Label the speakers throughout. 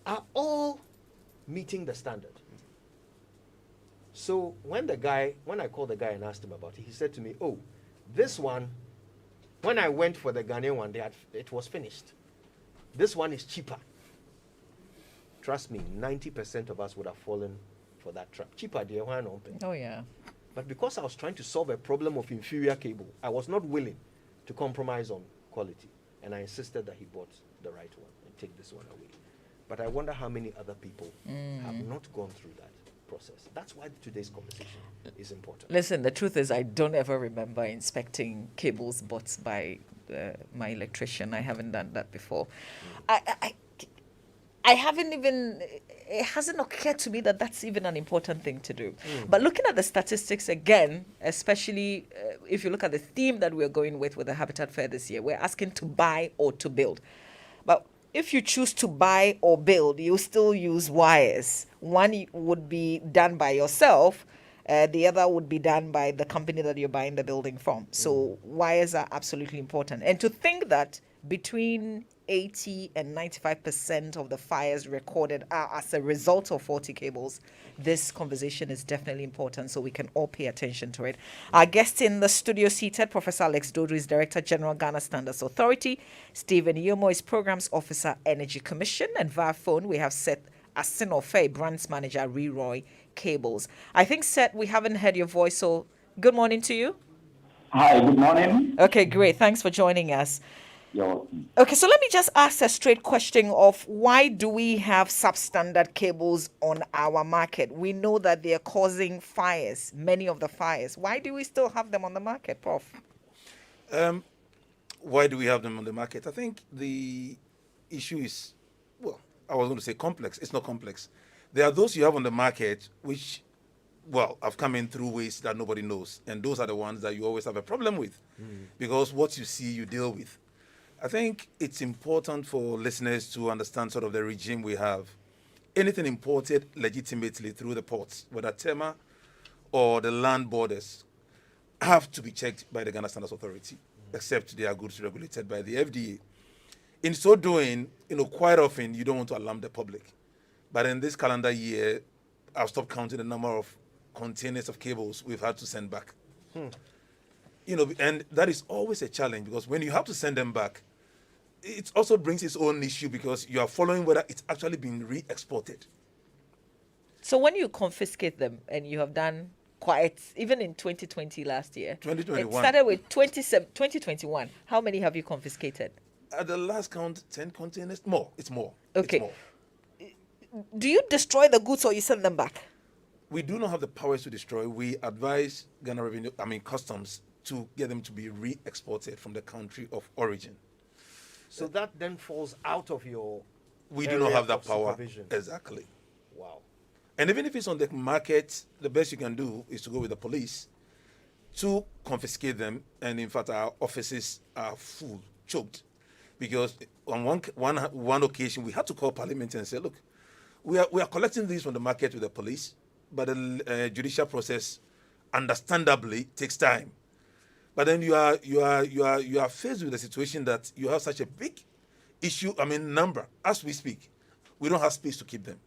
Speaker 1: are all meeting the standard. So when I called the guy and asked him about it, he said to me, "Oh, this one, when I went for the Ghanaian one, it was finished. This one is cheaper." Trust me, 90% of us would have fallen for that trap. Cheaper, dear, why not?
Speaker 2: Oh, yeah.
Speaker 1: But because I was trying to solve a problem of inferior cable, I was not willing to compromise on quality. And I insisted that he bought the right one and take this one away. But I wonder how many other people have not gone through that process. That's why today's conversation is important.
Speaker 2: Listen, the truth is, I don't ever remember inspecting cables bought by my electrician. I haven't done that before. I haven't even, it hasn't occurred to me that that's even an important thing to do. But looking at the statistics again, especially if you look at the theme that we're going with the Habitat Fair this year, we're asking to buy or to build. But if you choose to buy or build, you still use wires. One would be done by yourself. The other would be done by the company that you're buying the building from. So wires are absolutely important. And to think that between 80 and 95% of the fires recorded are as a result of faulty cables, this conversation is definitely important, so we can all pay attention to it. Our guest in the studio seated, Professor Alex Dodo is Director General, Ghana Standards Authority. Stephen Yomo is Programs Officer, Energy Commission. And via phone, we have Seth Asinofe, Brands Manager, Reroy Cables. I think, Seth, we haven't heard your voice, so good morning to you.
Speaker 3: Hi, good morning.
Speaker 2: Okay, great. Thanks for joining us.
Speaker 3: You're welcome.
Speaker 2: Okay, so let me just ask a straight question of why do we have substandard cables on our market? We know that they are causing fires, many of the fires. Why do we still have them on the market, Prof?
Speaker 4: Why do we have them on the market? I think the issue is, well, I was going to say complex. It's not complex. There are those you have on the market which, well, have come in through ways that nobody knows. And those are the ones that you always have a problem with because what you see, you deal with. I think it's important for listeners to understand sort of the regime we have. Anything imported legitimately through the ports, whether Tema or the land borders, have to be checked by the Ghana Standards Authority, except they are goods regulated by the FDA. In so doing, quite often you don't want to alarm the public. But in this calendar year, I've stopped counting the number of containers of cables we've had to send back. And that is always a challenge because when you have to send them back, it also brings its own issue because you are following whether it's actually been re-exported.
Speaker 2: So when you confiscate them, and you have done quite, even in 2020 last year,
Speaker 4: 2021.
Speaker 2: it started with 2021. How many have you confiscated?
Speaker 4: At the last count, 10 containers. More. It's more.
Speaker 2: Okay.
Speaker 4: It's more.
Speaker 2: Do you destroy the goods or you send them back?
Speaker 4: We do not have the powers to destroy. We advise Customs to get them to be re-exported from the country of origin.
Speaker 1: So that then falls out of your
Speaker 4: We do not have that power.
Speaker 1: supervision.
Speaker 4: Exactly.
Speaker 1: Wow.
Speaker 4: And even if it's on the market, the best you can do is to go with the police to confiscate them. And in fact, our offices are full, choked. Because on one occasion, we had to call Parliament and say, look, we are collecting these from the market with the police, but the judicial process, understandably, takes time. But then you are faced with a situation that you have such a big issue, number, as we speak. We don't have space to keep them.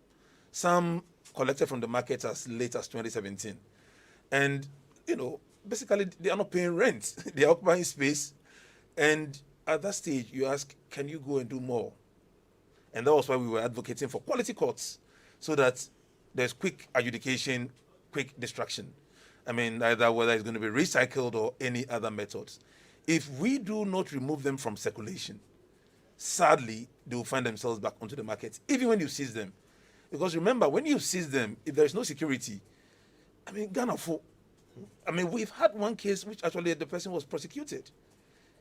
Speaker 4: Some collected from the market as late as 2017. And, basically they are not paying rent. They are occupying space. And at that stage, you ask, can you go and do more? And that was why we were advocating for quality courts so that there's quick adjudication, quick destruction. Either whether it's going to be recycled or any other methods. If we do not remove them from circulation, sadly, they will find themselves back onto the market, even when you seize them. Because remember, when you seize them, if there is no security, Ghana, we've had one case which actually the person was prosecuted.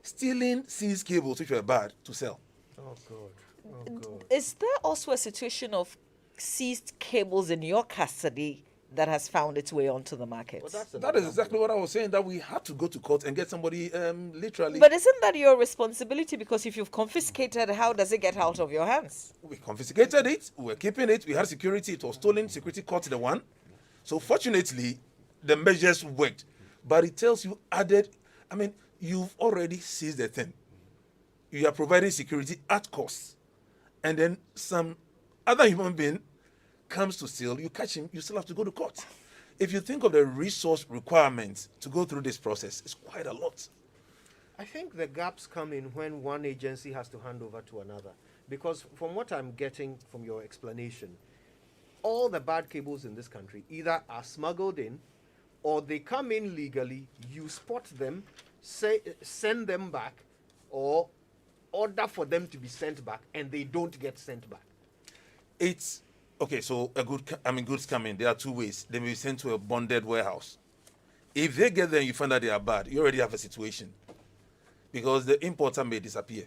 Speaker 4: Stealing seized cables which were bad to sell.
Speaker 1: Oh, God. Oh, God.
Speaker 2: Is there also a situation of seized cables in your custody that has found its way onto the market?
Speaker 1: Well,
Speaker 4: That is exactly what I was saying, that we had to go to court and get somebody literally.
Speaker 2: But isn't that your responsibility? Because if you've confiscated, how does it get out of your hands?
Speaker 4: We confiscated it, we were keeping it, we had security, it was stolen, security caught the one. So fortunately, the measures worked. But it tells you you've already seized the thing. You are providing security at cost. And then some other human being comes to steal, you catch him, you still have to go to court. If you think of the resource requirements to go through this process, it's quite a lot.
Speaker 1: I think the gaps come in when one agency has to hand over to another. Because from what I'm getting from your explanation, all the bad cables in this country either are smuggled in or they come in legally, you spot them, send them back, or order for them to be sent back, and they don't get sent back.
Speaker 4: It's okay. So goods come in. There are two ways. They may be sent to a bonded warehouse. If they get there and you find that they are bad, you already have a situation, because the importer may disappear.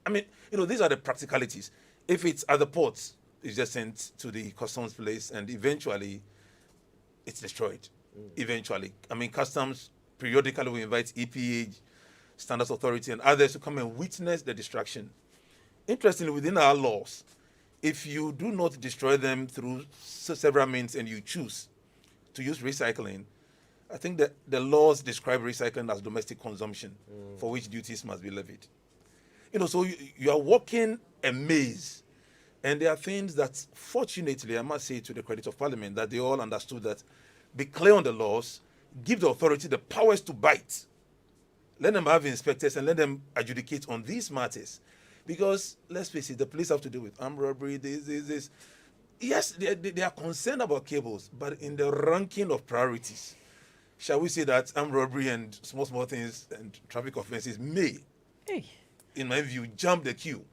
Speaker 4: I mean, these are the practicalities. If it's at the ports, it's just sent to the customs place, and eventually, it's destroyed. Eventually, customs periodically will invite EPA, Standards Authority, and others to come and witness the destruction. Interestingly, within our laws, if you do not destroy them through several means and you choose to use recycling, I think that the laws describe recycling as domestic consumption, for which duties must be levied. So you are walking a maze, and there are things that, fortunately, I must say to the credit of Parliament, that they all understood that be clear on the laws, give the authority the powers to bite. Let them have inspectors and let them adjudicate on these matters. Because, let's face it, the police have to deal with armed robbery, this. Yes, they are concerned about cables, but in the ranking of priorities, shall we say that armed robbery and small things and traffic offenses may, in my view, jump the queue.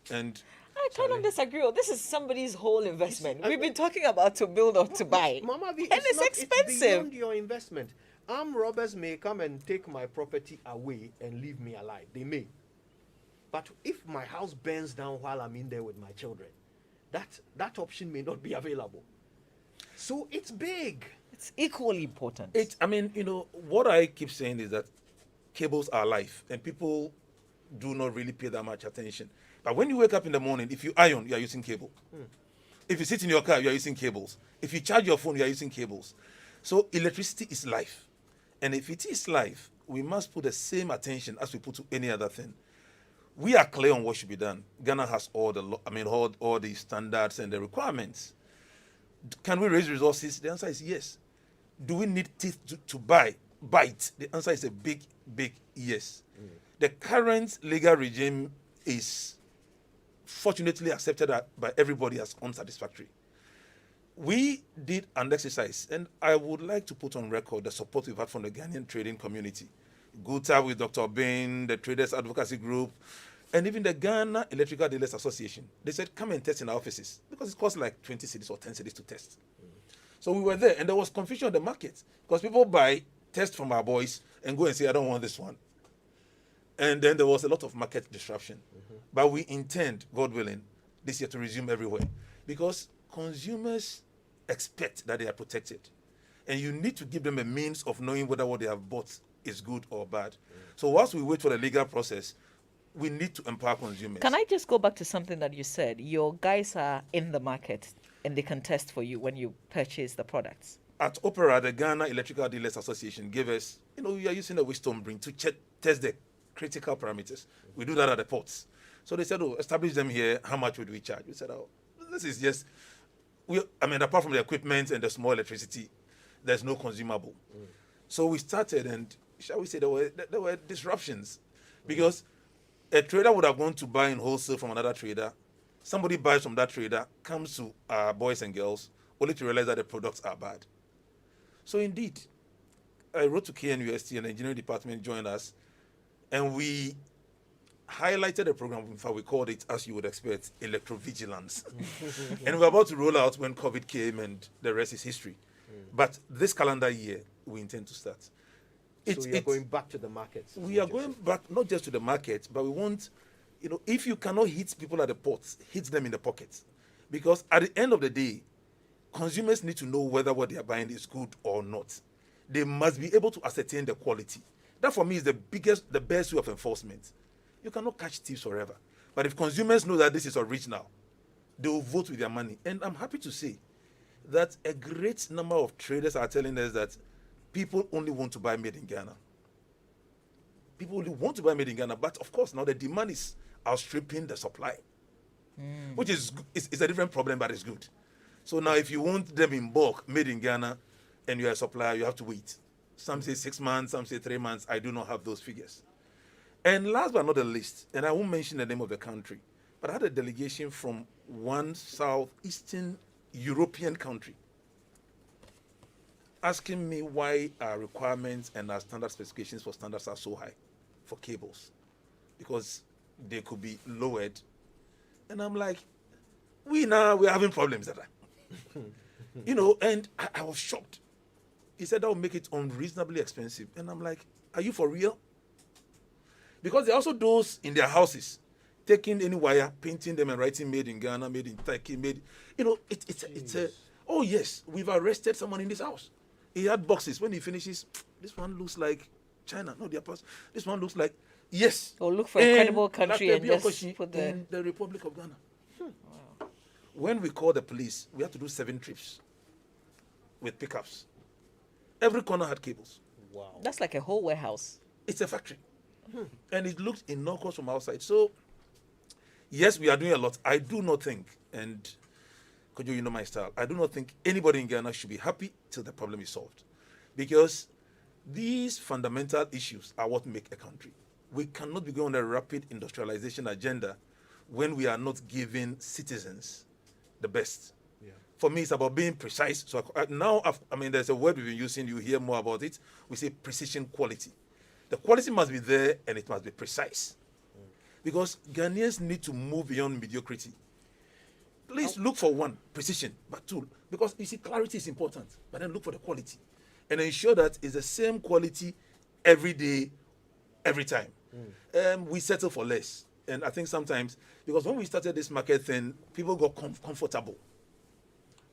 Speaker 4: And
Speaker 2: I kind of disagree. This is somebody's whole investment. We've been talking about to build or to buy.
Speaker 1: Mama,
Speaker 2: and it's expensive.
Speaker 1: It's beyond your investment. Armed robbers may come and take my property away and leave me alive. They may. But if my house burns down while I'm in there with my children, that option may not be available. So it's big.
Speaker 2: It's equally important.
Speaker 4: What I keep saying is that cables are life, and people do not really pay that much attention. But when you wake up in the morning, if you iron, you are using cable. If you sit in your car, you are using cables. If you charge your phone, you are using cables. So electricity is life. And if it is life, we must put the same attention as we put to any other thing. We are clear on what should be done. Ghana has all the standards and the requirements. Can we raise resources? The answer is yes. Do we need teeth to bite? The answer is a big yes. The current legal regime is fortunately accepted by everybody as unsatisfactory. We did an exercise, and I would like to put on record the support we've had from the Ghanaian trading community. GUTA with Dr. Bain, the Traders Advocacy Group, and even the Ghana Electrical Dealers Association. They said, come and test in our offices, because it costs like 20 cities or 10 cities to test. So we were there, and there was confusion on the market, because people buy, test from our boys, and go and say, I don't want this one. And then there was a lot of market disruption. But we intend, God willing, this year to resume everywhere, because consumers expect that they are protected. And you need to give them a means of knowing whether what they have bought is good or bad. So whilst we wait for the legal process, we need to empower consumers.
Speaker 2: Can I just go back to something that you said? Your guys are in the market and they can test for you when you purchase the products.
Speaker 4: At Opera, the Ghana Electrical Dealers Association gave us, we are using the Wisdom Bring to test the critical parameters. We do that at the ports. So they said, establish them here. How much would we charge? We said, this is just, apart from the equipment and the small electricity, there's no consumable. So we started, and shall we say there were disruptions, because a trader would have gone to buy in wholesale from another trader. Somebody buys from that trader, comes to our boys and girls, only to realize that the products are bad. So indeed, I wrote to KNUST, and the engineering department joined us, and we highlighted a program. In fact, we called it, as you would expect, electrovigilance. And we were about to roll out when COVID came, and the rest is history. But this calendar year, we intend to start.
Speaker 1: So you're going back to the market.
Speaker 4: We are going back not just to the market, but we want, if you cannot hit people at the ports, hit them in the pockets. Because at the end of the day, consumers need to know whether what they are buying is good or not. They must be able to ascertain the quality. That for me is the best way of enforcement. You cannot catch thieves forever. But if consumers know that this is original, they will vote with their money. And I'm happy to say that a great number of traders are telling us that people only want to buy made in Ghana. People only want to buy made in Ghana, but of course now the demand is outstripping the supply. which is it's a different problem, but it's good. So now, if you want them in bulk, made in Ghana, and you're a supplier, you have to wait. Some say 6 months, some say 3 months. I do not have those figures. And last but not the least, and I won't mention the name of the country, but I had a delegation from one southeastern European country asking me why our requirements and our standard specifications for standards are so high for cables, because they could be lowered. And I'm like, we're having problems that and I was shocked. He said that will make it unreasonably expensive. And I'm like, are you for real? Because there are also those in their houses taking any wire, painting them and writing made in Ghana, made in Turkey, it's a, oh yes, we've arrested someone in this house. He had boxes. When he finishes, this one looks like China. No, this one looks like, yes.
Speaker 2: Or look for a credible country and just put the...
Speaker 4: in the Republic of Ghana. Wow. When we called the police, we had to do 7 trips with pickups. Every corner had cables.
Speaker 1: Wow.
Speaker 2: That's like a whole warehouse.
Speaker 4: It's a factory. And it looked innocuous from outside. So, yes, we are doing a lot. I do not think, and Kojo, you know my style, I do not think anybody in Ghana should be happy till the problem is solved. Because these fundamental issues are what make a country. We cannot be going on a rapid industrialization agenda when we are not giving citizens the best.
Speaker 1: Yeah.
Speaker 4: For me, it's about being precise. So now, there's a word we've been using, you hear more about it. We say precision quality. The quality must be there and it must be precise. Because Ghanaians need to move beyond mediocrity. Please look for one, precision, but 2, because you see, clarity is important, but then look for the quality. And ensure that it's the same quality every day, every time. We settle for less. And I think sometimes, because when we started this market thing, people got comfortable.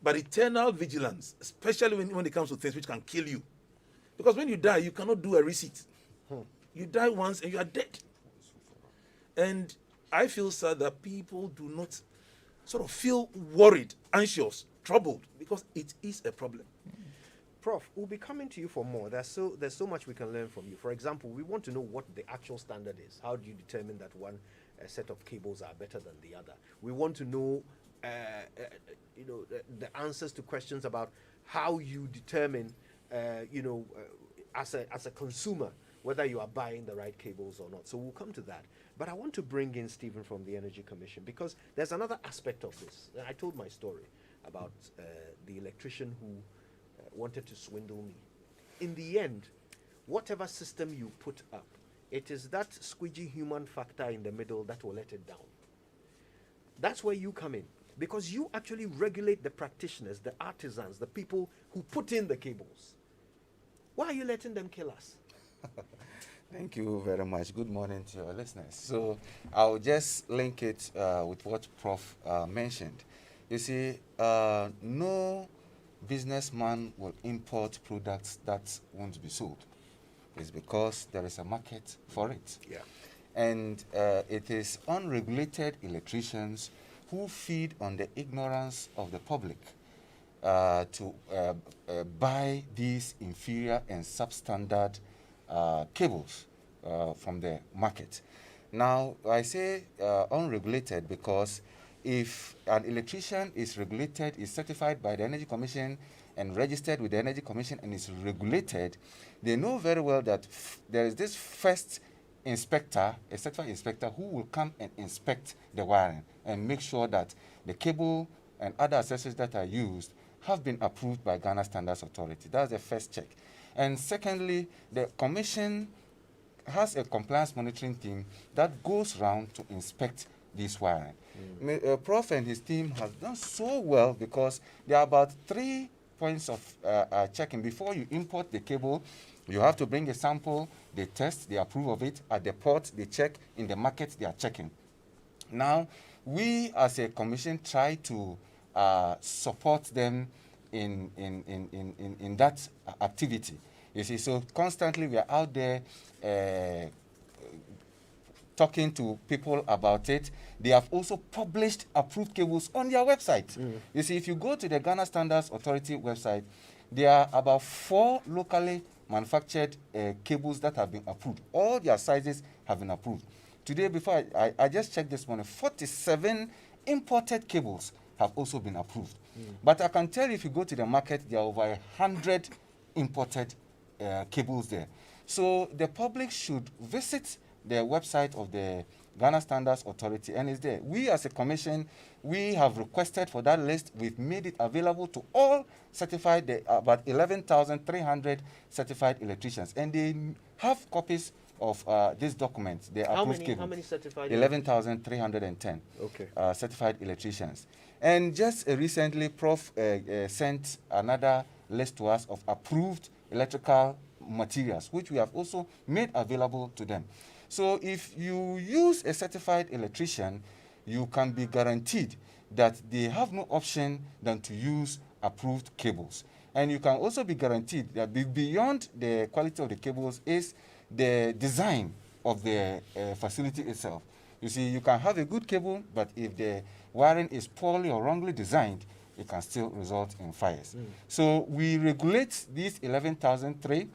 Speaker 4: But eternal vigilance, especially when it comes to things which can kill you. Because when you die, you cannot do a receipt. You die once and you are dead. And I feel sad that people do not sort of feel worried, anxious, troubled, because it is a problem.
Speaker 1: Prof, we'll be coming to you for more. There's so much we can learn from you. For example, we want to know what the actual standard is. How do you determine that one set of cables are better than the other? We want to know, the answers to questions about how you determine, as a consumer, whether you are buying the right cables or not. So we'll come to that. But I want to bring in Stephen from the Energy Commission, because there's another aspect of this. I told my story about the electrician who wanted to swindle me. In the end, whatever system you put up, it is that squidgy human factor in the middle that will let it down. That's where you come in, because you actually regulate the practitioners, the artisans, the people who put in the cables. Why are you letting them kill us?
Speaker 5: Thank you very much. Good morning to your listeners. So I'll just link it with what Prof mentioned. You see, no businessman will import products that won't be sold. It's because there is a market for it.
Speaker 1: Yeah.
Speaker 5: And it is unregulated electricians who feed on the ignorance of the public to buy these inferior and substandard cables from the market. Now, I say unregulated because if an electrician is regulated, is certified by the Energy Commission and registered with the Energy Commission and is regulated, they know very well that there is this first inspector, a certified inspector, who will come and inspect the wiring and make sure that the cable and other accessories that are used have been approved by Ghana Standards Authority. That's the first check. And secondly, the Commission has a compliance monitoring team that goes around to inspect this wiring. Prof and his team have done so well because there are about 3 points of checking. Before you import the cable, you have to bring a sample, they test, they approve of it. At the port, they check. In the market, they are checking. Now, we as a commission try to support them in that activity. You see, so constantly we are out there talking to people about it. They have also published approved cables on their website. You see, if you go to the Ghana Standards Authority website, there are about 4 locally manufactured cables that have been approved. All their sizes have been approved. Today, before I just checked this morning, 47 imported cables have also been approved. But I can tell you, if you go to the market, there are over 100 imported cables there. So the public should visit the website of the Ghana Standards Authority, and it's there. We as a commission, we have requested for that list. We've made it available to all certified, about 11,300 certified electricians, and they have copies of this document. They
Speaker 1: How
Speaker 5: approved
Speaker 1: many?
Speaker 5: cable.
Speaker 1: How many certified?
Speaker 5: 11,310
Speaker 1: Okay.
Speaker 5: certified electricians. And just recently, Prof sent another list to us of approved electrical materials, which we have also made available to them. So if you use a certified electrician, you can be guaranteed that they have no option than to use approved cables. And you can also be guaranteed that beyond the quality of the cables is the design of the facility itself. You see, you can have a good cable, but if the wiring is poorly or wrongly designed, it can still result in fires. So we regulate these 11,003.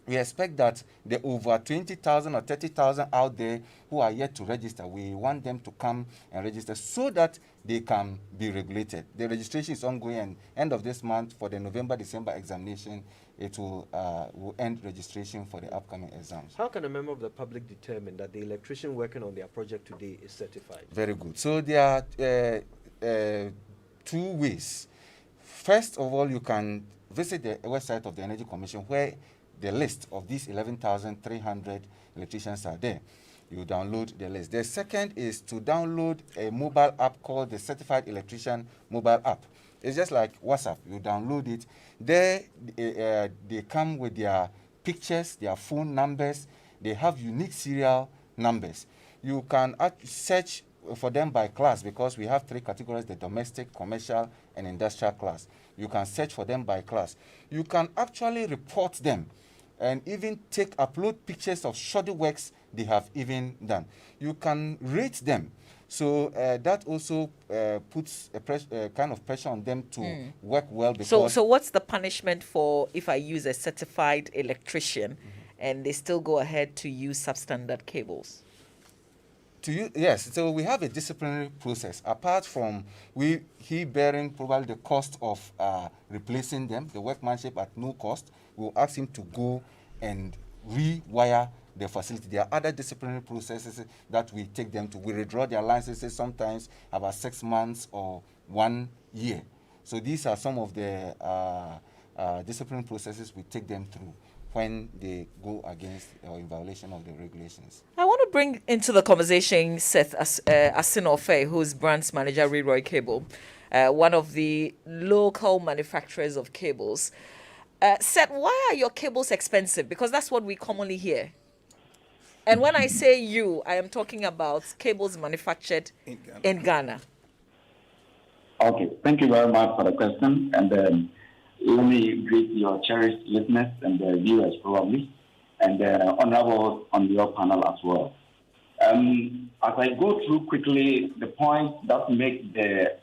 Speaker 5: We expect that the over 20,000 or 30,000 out there who are yet to register, we want them to come and register so that they can be regulated. The registration is ongoing, and end of this month for the November-December examination, it will end registration for the upcoming exams.
Speaker 1: How can a member of the public determine that the electrician working on their project today is certified?
Speaker 5: Very good. So there are two ways. First of all, you can visit the website of the Energy Commission, where the list of these 11,300 electricians are there. You download the list. The second is to download a mobile app called the Certified Electrician mobile app. It's just like WhatsApp. You download it. There, they come with their pictures, their phone numbers. They have unique serial numbers. You can search for them by class, because we have three categories: the domestic, commercial, and industrial class. You can search for them by class. You can actually report them and even upload pictures of shoddy works they have even done. You can rate them. So that also puts a kind of pressure on them to work well. Because
Speaker 2: So what's the punishment for if I use a certified electrician and they still go ahead to use substandard cables?
Speaker 5: Yes, so we have a disciplinary process. Apart from he bearing probably the cost of replacing them, the workmanship at no cost, we'll ask him to go and rewire the facility. There are other disciplinary processes that we take them to. We withdraw their licenses sometimes about 6 months or 1 year. So these are some of the disciplinary processes we take them through when they go against or in violation of the regulations.
Speaker 2: I want to bring into the conversation Seth Asinofe, who's branch manager, Leroy Cable, one of the local manufacturers of cables. Seth, why are your cables expensive? Because that's what we commonly hear. And when I say you, I am talking about cables manufactured in Ghana.
Speaker 3: Okay, thank you very much for the question. And let me greet your cherished listeners and the viewers probably, and honorable on your panel as well. As I go through quickly the points that make the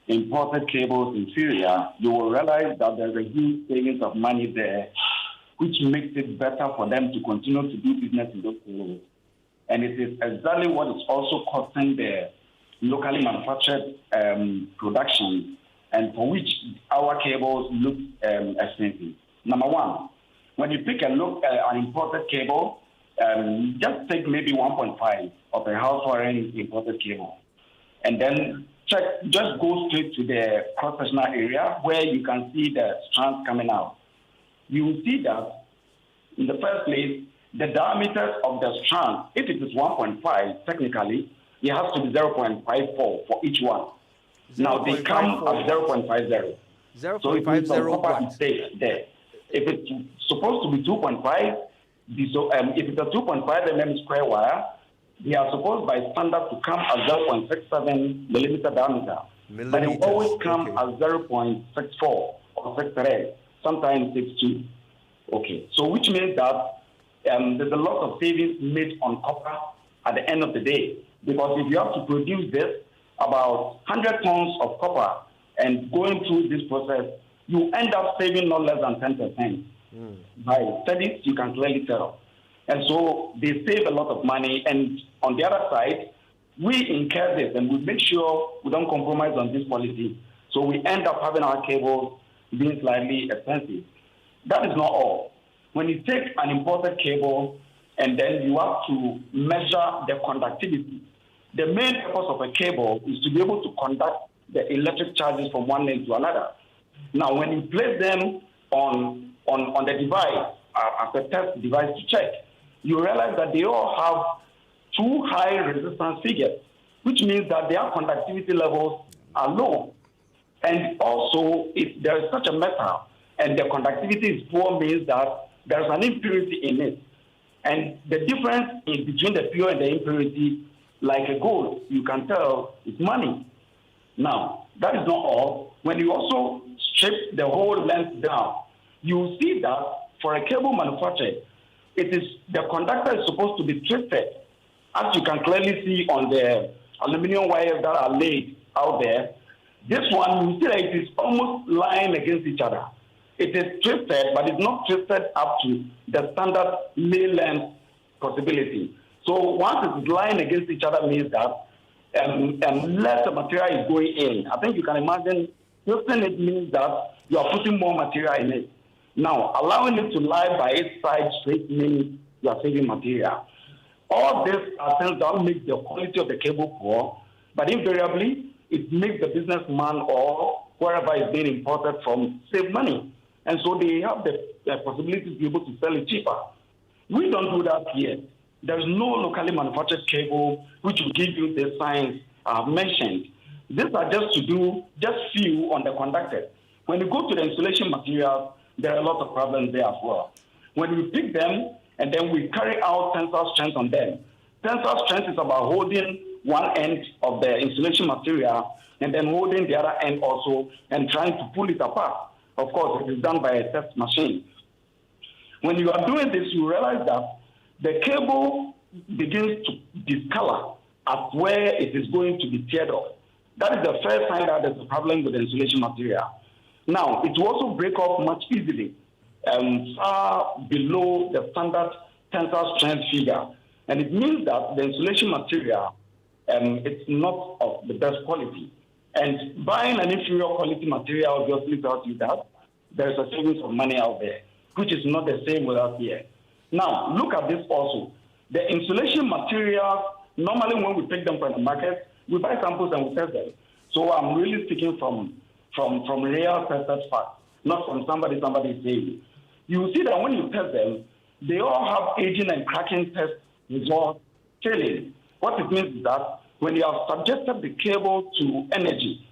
Speaker 3: imported cables inferior, you will realize that there's a huge savings of money there, which makes it better for them to continue to do business in those cables. And it is exactly what is also costing the locally manufactured production, and for which our cables look expensive. Number one, when you take a look at an imported cable, just take maybe 1.5 of a house wiring imported cable, and then just go straight to the cross-sectional area where you can see the strands coming out. You will see that, in the first place, the diameter of the strand, if it is 1.5, technically, it has to be 0.54 for each one. Now, they come at 0.50. So if it's copper, it stays there. If it's supposed to be 2.5, if it's a 2.5 mm square wire, they are supposed by standard to come at 0.67 millimeter diameter. But they always come at 0.64 or 63, sometimes 62. Okay, so which means that there's a lot of savings made on copper at the end of the day. Because if you have to produce this, about 100 tons of copper, and going through this process, you end up saving not less than 10%. By studies, you can clearly tell. And so they save a lot of money. And on the other side, we incur this and we make sure we don't compromise on this policy. So we end up having our cables being slightly expensive. That is not all. When you take an imported cable and then you have to measure the conductivity, the main purpose of a cable is to be able to conduct the electric charges from one lane to another. Now, when you place them on the device, as a test device to check, you realize that they all have too high resistance figures, which means that their conductivity levels are low. And also, if there is such a metal and the conductivity is poor, means that there's an impurity in it. And the difference between the pure and the impurity, like a gold, you can tell, is money. Now, that is not all. When you also strip the whole length down, you will see that for a cable manufacturer, the conductor is supposed to be twisted. As you can clearly see on the aluminum wires that are laid out there, this one, you see that it is almost lying against each other. It is twisted, but it's not twisted up to the standard lay length possibility. So once it is lying against each other means that less material is going in. I think you can imagine twisting it means that you are putting more material in it. Now, allowing it to lie by its side straight means you are saving material. All these are things that make the quality of the cable poor, but invariably, it makes the businessman or wherever it's being imported from save money. And so they have the possibility to be able to sell it cheaper. We don't do that here. There's no locally manufactured cable which will give you the signs I've mentioned. These are just few on the conductors. When you go to the insulation materials, there are a lot of problems there as well. When we pick them and then we carry out tensile strength on them, tensile strength is about holding one end of the insulation material and then holding the other end also and trying to pull it apart. Of course, it is done by a test machine. When you are doing this, you realize that the cable begins to discolor at where it is going to be teared off. That is the first sign that there's a problem with the insulation material. Now, it will also break off much easily, far below the standard tensile strength figure. And it means that the insulation material, it's not of the best quality. And buying an inferior quality material obviously tells you that there's a savings of money out there, which is not the same with us here. Now, look at this also. The insulation materials, normally when we take them from the market, we buy samples and we test them. So I'm really speaking from real tested facts, not from somebody saying. You will see that when you test them, they all have aging and cracking test results failing. What it means is that when you have subjected the cable to energy,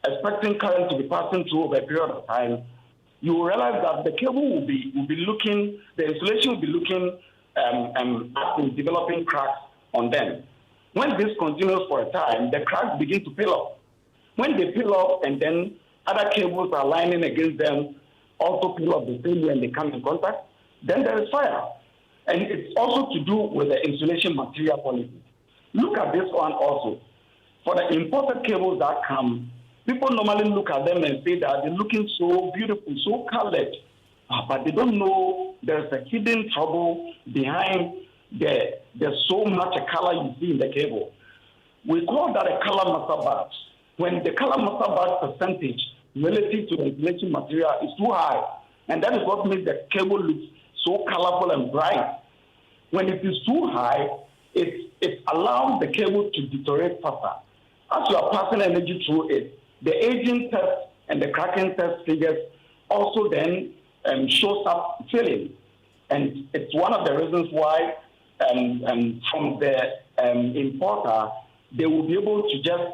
Speaker 3: expecting current to be passing through over a period of time, you will realize that the cable will be looking, the insulation will be looking at developing cracks on them. When this continues for a time, the cracks begin to peel off. When they peel off and then other cables are lining against them, also peel off the same way and they come in contact, then there is fire. And it's also to do with the insulation material quality. Look at this one also. For the imported cables that come, people normally look at them and say that they're looking so beautiful, so colored, but they don't know there's a hidden trouble behind the so much color you see in the cable. We call that a color master batch. When the color master batch percentage relative to the insulation material is too high, and that is what makes the cable look so colorful and bright. When it is too high, it allows the cable to deteriorate faster. As you are passing energy through it, the aging test and the cracking test figures also then shows up failing. And it's one of the reasons why from the importer, they will be able to just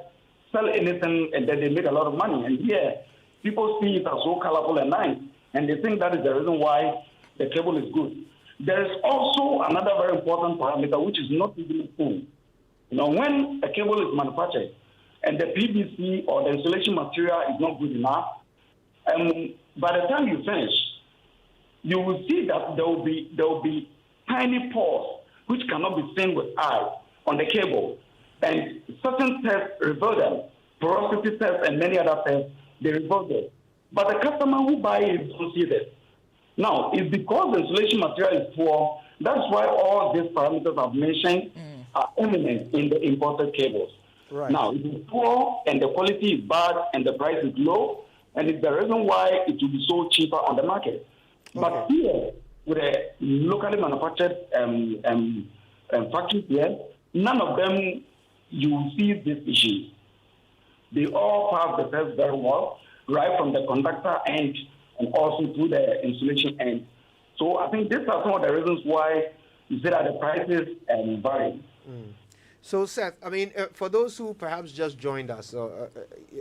Speaker 3: sell anything and then they make a lot of money. And here, people see it as so colorful and nice, and they think that is the reason why the cable is good. There is also another very important parameter which is not even known. You know, when a cable is manufactured and the PVC or the insulation material is not good enough, by the time you finish, you will see that there will be tiny pores which cannot be seen with eye on the cable. And certain tests reveal them, porosity tests and many other tests, they reveal them. But the customer who buys it don't see this. Now, it's because the insulation material is poor, that's why all these parameters I've mentioned are eminent in the imported cables.
Speaker 1: Right.
Speaker 3: Now, it is poor and the quality is bad and the price is low, and it's the reason why it will be so cheaper on the market. But here, with a locally manufactured factories here, none of them you will see this issue. They all pass the test very well, right from the conductor end and also to the insulation end. So I think these are some of the reasons why you say that the prices vary.
Speaker 1: So, Seth, I mean, for those who perhaps just joined us,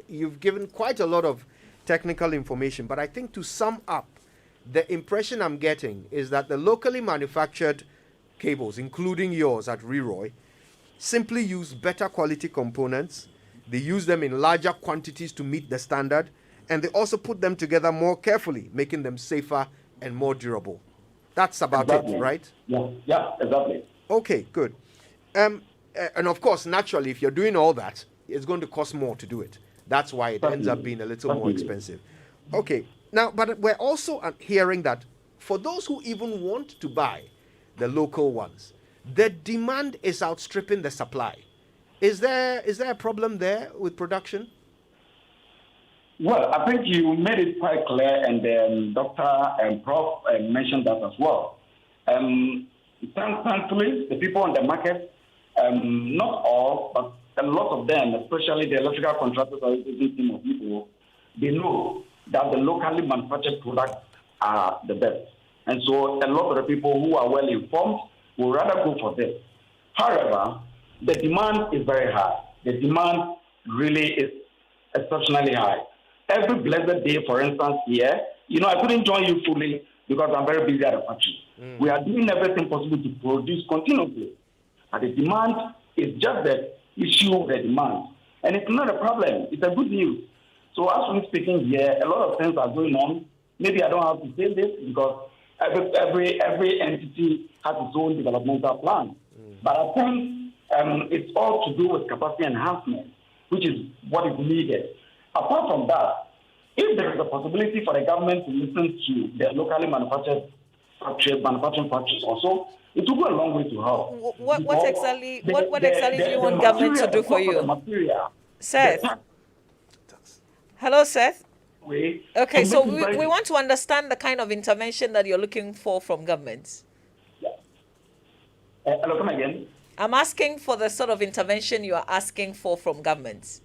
Speaker 1: you've given quite a lot of technical information, but I think to sum up, the impression I'm getting is that the locally manufactured cables, including yours at Leroy, simply use better quality components. They use them in larger quantities to meet the standard, and they also put them together more carefully, making them safer and more durable. That's about
Speaker 3: Exactly.
Speaker 1: it, right?
Speaker 3: Yeah, exactly.
Speaker 1: Okay, good. And of course, naturally, if you're doing all that, it's going to cost more to do it. That's why it ends up being a little more expensive. Okay, now, but we're also hearing that for those who even want to buy the local ones, the demand is outstripping the supply. Is there a problem there with production?
Speaker 3: Well, I think you made it quite clear, and Dr. and Prof mentioned that as well. Thankfully, the people on the market, not all, but a lot of them, especially the electrical contractors or team of people, they know that the locally manufactured products are the best. And so a lot of the people who are well informed will rather go for this. However, the demand is very high. The demand really is exceptionally high. Every blessed day, for instance, here, I couldn't join you fully because I'm very busy at the factory. We are doing everything possible to produce continuously. And the demand is just the issue of the demand. And it's not a problem. It's a good news. So as we're speaking here, a lot of things are going on. Maybe I don't have to say this because every entity has its own developmental plan. But I think it's all to do with capacity enhancement, which is what is needed. Apart from that, if there is a possibility for the government to listen to the locally manufacturing factories also, it will go a long way to help.
Speaker 2: What exactly do you want government to do for you? Seth? Hello, Seth? Okay, so we want to understand the kind of intervention that you're looking for from governments.
Speaker 3: Hello, come again.
Speaker 2: I'm asking for the sort of intervention you are asking for from governments.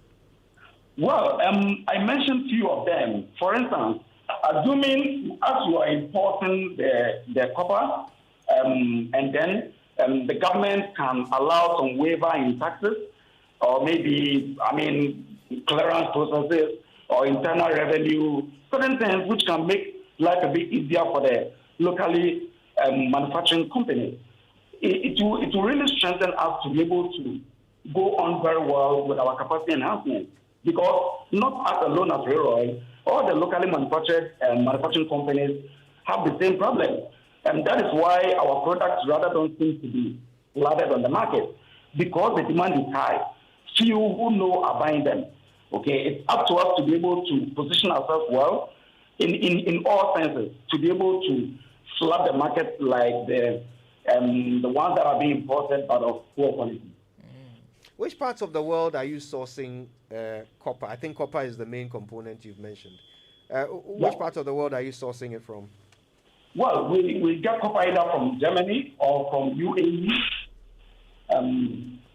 Speaker 3: Well, I mentioned few of them. For instance, assuming as you are importing the copper, and then the government can allow some waiver in taxes, or maybe, clearance processes, or internal revenue, certain things which can make life a bit easier for the locally manufacturing companies. It will really strengthen us to be able to go on very well with our capacity enhancement. Because not us alone as Leroy, all the locally manufactured manufacturing companies have the same problem. And that is why our products rather don't seem to be flooded on the market. Because the demand is high. Few who know are buying them. Okay, it's up to us to be able to position ourselves well in all senses, to be able to flood the market like the ones that are being imported but of poor quality.
Speaker 1: Which parts of the world are you sourcing copper? I think copper is the main component you've mentioned. Which parts of the world are you sourcing it from?
Speaker 3: Well, we get copper either from Germany or from UAE.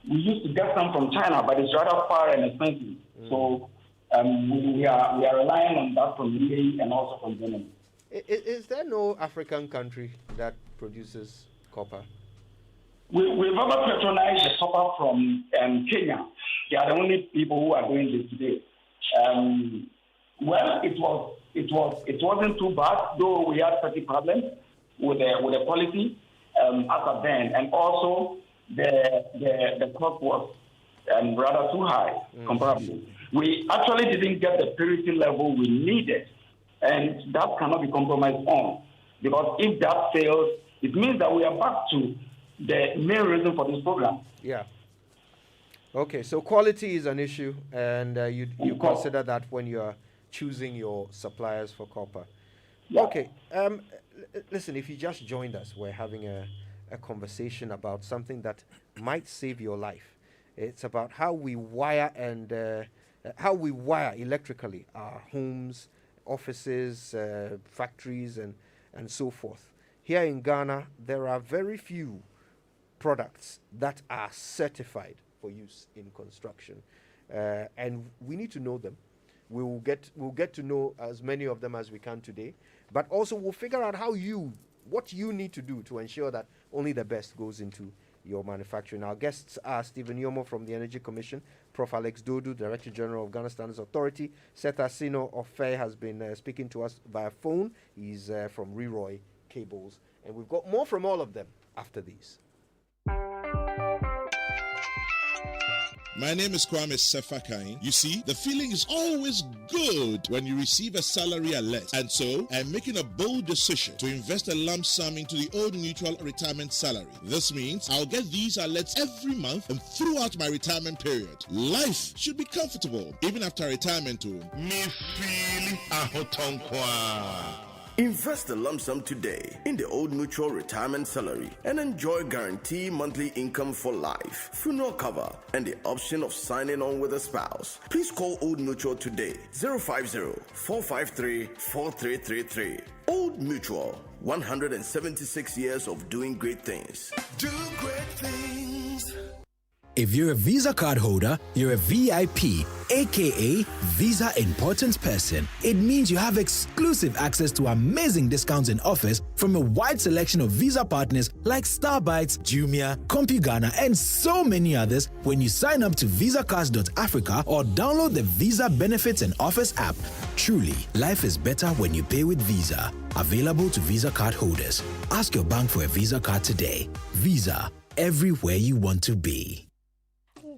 Speaker 3: We used to get some from China, but it's rather far and expensive. So we are relying on that from UAE and also from Germany.
Speaker 1: Is there no African country that produces copper?
Speaker 3: We've ever patronized the copper from Kenya. They are the only people who are doing this today. Well, it wasn't too bad, though we had petty problems with the quality as of then, and also the cost was rather too high comparably. We actually didn't get the purity level we needed, and that cannot be compromised on, because if that fails, it means that we are back to the main reason for this program.
Speaker 1: Yeah. Okay, so quality is an issue, and you consider that when you are choosing your suppliers for copper. Yeah. Okay. Listen, if you just joined us, we're having a a conversation about something that might save your life. It's about how we wire electrically our homes, offices, factories, and so forth. Here in Ghana, there are very few products that are certified for use in construction, and we need to know them. We'll get to know as many of them as we can today, but also we'll figure out what you need to do to ensure that only the best goes into your manufacturing. Our guests are Stephen Yomo from the Energy Commission, Prof. Alex Dodu, Director General of Ghana Standards Authority. Seth Asino of FAIR has been speaking to us via phone. He's from Leroy Cables. And we've got more from all of them after these.
Speaker 6: My name is Kwame Sefakain. You see, the feeling is always good when you receive a salary alert. And so, I'm making a bold decision to invest a lump sum into the Old Mutual retirement salary. This means I'll get these alerts every month and throughout my retirement period. Life should be comfortable, even after retirement. Me feel ahotonkwa.
Speaker 7: Invest a lump sum today in the Old Mutual retirement salary and enjoy guaranteed monthly income for life, funeral cover, and the option of signing on with a spouse. Please call Old Mutual today, 050-453-4333. Old Mutual, 176 years of doing great things.
Speaker 8: Do great things.
Speaker 9: If you're a Visa card holder, you're a VIP, aka Visa Important Person. It means you have exclusive access to amazing discounts and offers from a wide selection of Visa partners like Starbytes, Jumia, CompuGhana, and so many others when you sign up to VisaCards.Africa or download the Visa Benefits and Offers app. Truly, life is better when you pay with Visa. Available to Visa card holders. Ask your bank for a Visa card today. Visa, everywhere you want to be.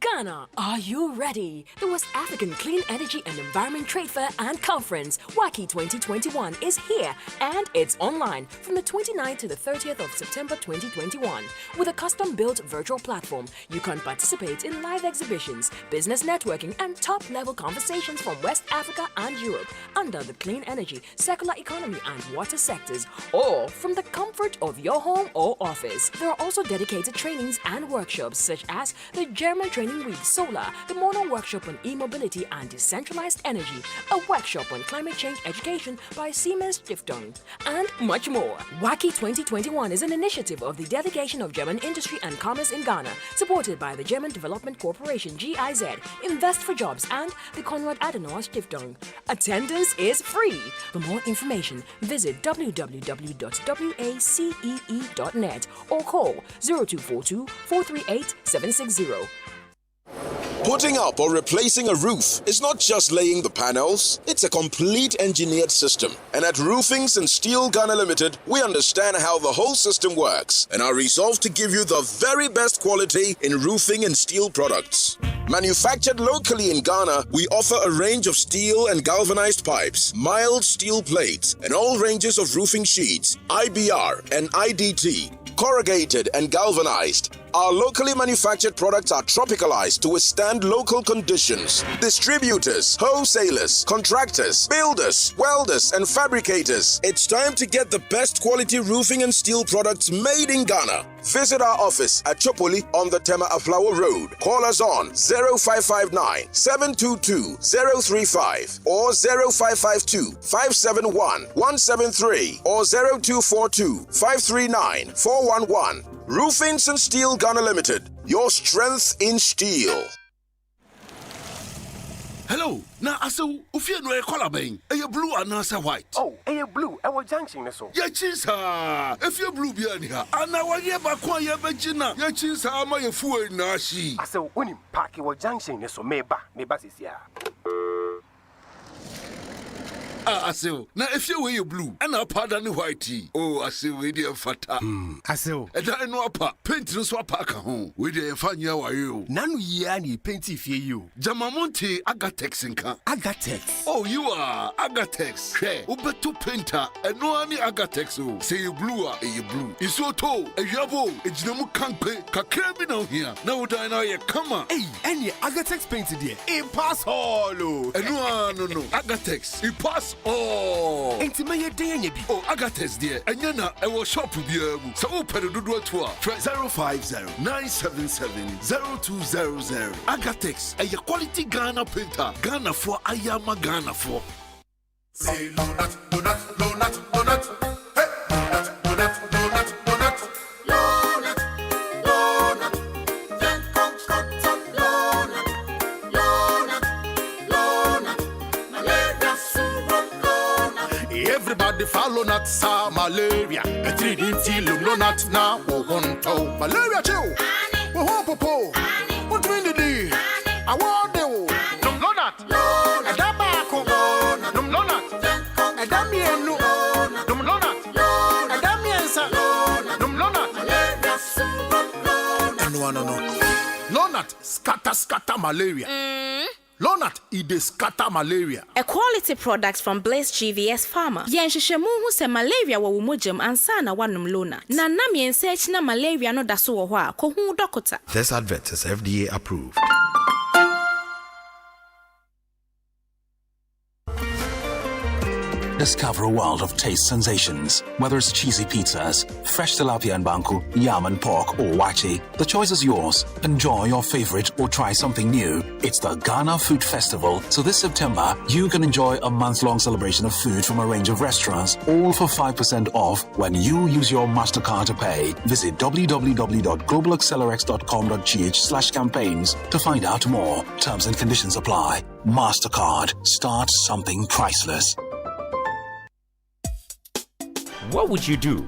Speaker 10: Ghana, are you ready? The West African Clean Energy and Environment Trade Fair and Conference, WACI 2021, is here and it's online from the 29th to the 30th of September 2021. With a custom-built virtual platform, you can participate in live exhibitions, business networking, and top-level conversations from West Africa and Europe under the clean energy, circular economy, and water sectors, or from the comfort of your home or office. There are also dedicated trainings and workshops such as the German Training Week Solar, the Mono Workshop on E-Mobility and Decentralized Energy, a workshop on climate change education by Siemens Stiftung, and much more. WACI 2021 is an initiative of the Delegation of German Industry and Commerce in Ghana, supported by the German Development Corporation GIZ, Invest for Jobs, and the Konrad Adenauer Stiftung. Attendance is free. For more information, visit www.wacee.net or call 0242 438 760.
Speaker 11: Putting up or replacing a roof is not just laying the panels, it's a complete engineered system. And at Roofings and Steel Ghana Limited, we understand how the whole system works and are resolved to give you the very best quality in roofing and steel products. Manufactured locally in Ghana, we offer a range of steel and galvanized pipes, mild steel plates, and all ranges of roofing sheets, IBR and IDT, corrugated and galvanized. Our locally manufactured products are tropicalized to withstand local conditions. Distributors, wholesalers, contractors, builders, welders, and fabricators. It's time to get the best quality roofing and steel products made in Ghana. Visit our office at Chopoli on the Tema Aflawo Road. Call us on 0559 722 035 or 0552 571 173 or 0242 539 411. Roofings and Steel Ghana Limited, your strength in steel.
Speaker 8: Hello, na aso ufie no e color ben. E blue and asa white.
Speaker 12: Oh, e blue. E wa junction so.
Speaker 8: Ye chisa. If you blue bia ni ha. Ana wa ye ba kwa ye begina. Ye chisa ama ye fuwe na shi.
Speaker 12: Aso unim park wa junction so meba sisia.
Speaker 8: Asew, na if you wear blue and a powder ni white. Oh, asew we dey fata.
Speaker 12: Asew.
Speaker 8: E da no apa, paint no so apa ka ho. We dey fanya wa yo.
Speaker 12: Nanu ye ani paint fie you.
Speaker 8: Jamamonte Agatex nka.
Speaker 12: Agatex.
Speaker 8: Oh, you are Agatex. Hey, ubeto painter. Eno ani Agatex o. Say you blue a you blue. Isoto, e yabo, e jinamu kanpe. Kakra bi na here. Na uda na ye kama.
Speaker 12: Hey, any Agatex paint there. E pass all.
Speaker 8: Eno no. Agatex. E pass Agatex. Oh.
Speaker 12: Enti me ye dey nya bi.
Speaker 8: Oh, Agatex dear. Enya na e wo shop bia mu. Sa wo pere dodo to a. 050-977-0200. Agatex, a quality Ghana printer. Ghana for Ayama Ghana for.
Speaker 13: Say donut, donut, donut, donut. Hey, donut, donut, donut, donut. Donut, donut. Then come cotton donut. Donut, donut. Malaria super donut.
Speaker 12: Everybody follow not sa malaria. A 3D no not now. Won't toe malaria chill. We hope popo. What win the day? I want the no not. A dabaco. No not. A damiano. No not. A damiansa. No not.
Speaker 13: Malaria super donut.
Speaker 12: No. Lonat scatter malaria. Lonat ide scatter malaria.
Speaker 14: A quality product from Blaze GVS Pharma. Yenshishemu hu se malaria wa wumujam ansana wanum Lonat. Na nam yensearch na malaria no daso wo hwa ko hu dokota.
Speaker 15: This advert is FDA approved.
Speaker 16: Discover a world of taste sensations. Whether it's cheesy pizzas, fresh tilapia and banku, yam and pork, or wachi, the choice is yours. Enjoy your favorite or try something new. It's the Ghana Food Festival, so this September, you can enjoy a month-long celebration of food from a range of restaurants, all for 5% off when you use your MasterCard to pay. Visit www.globalaccelerx.com.gh/campaigns to find out more. Terms and conditions apply. MasterCard. Start something priceless.
Speaker 17: What would you do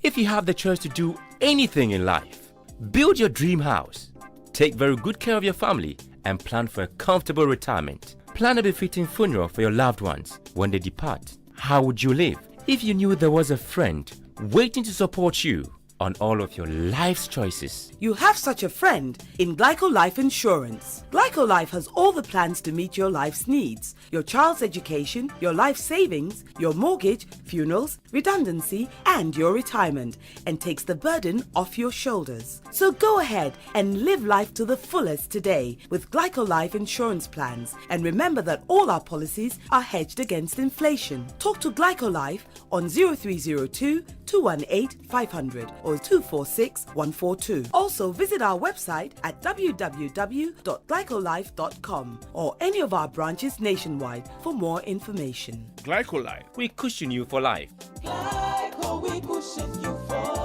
Speaker 17: if you have the choice to do anything in life? Build your dream house, take very good care of your family, and plan for a comfortable retirement. Plan a befitting funeral for your loved ones when they depart. How would you live if you knew there was a friend waiting to support you on all of your life's choices?
Speaker 18: You have such a friend in Glyco Life Insurance. Glyco Life has all the plans to meet your life's needs. Your child's education, your life savings, your mortgage, funerals, redundancy, and your retirement, and takes the burden off your shoulders. So go ahead and live life to the fullest today with Glyco Life Insurance plans. And remember that all our policies are hedged against inflation. Talk to Glyco Life on 0302 218 500 or 246 142. Also visit our website at www.glycolife.com or any of our branches nationwide for more information.
Speaker 17: Glycolife, we cushion you for life.
Speaker 19: Glyco, we cushion you for life.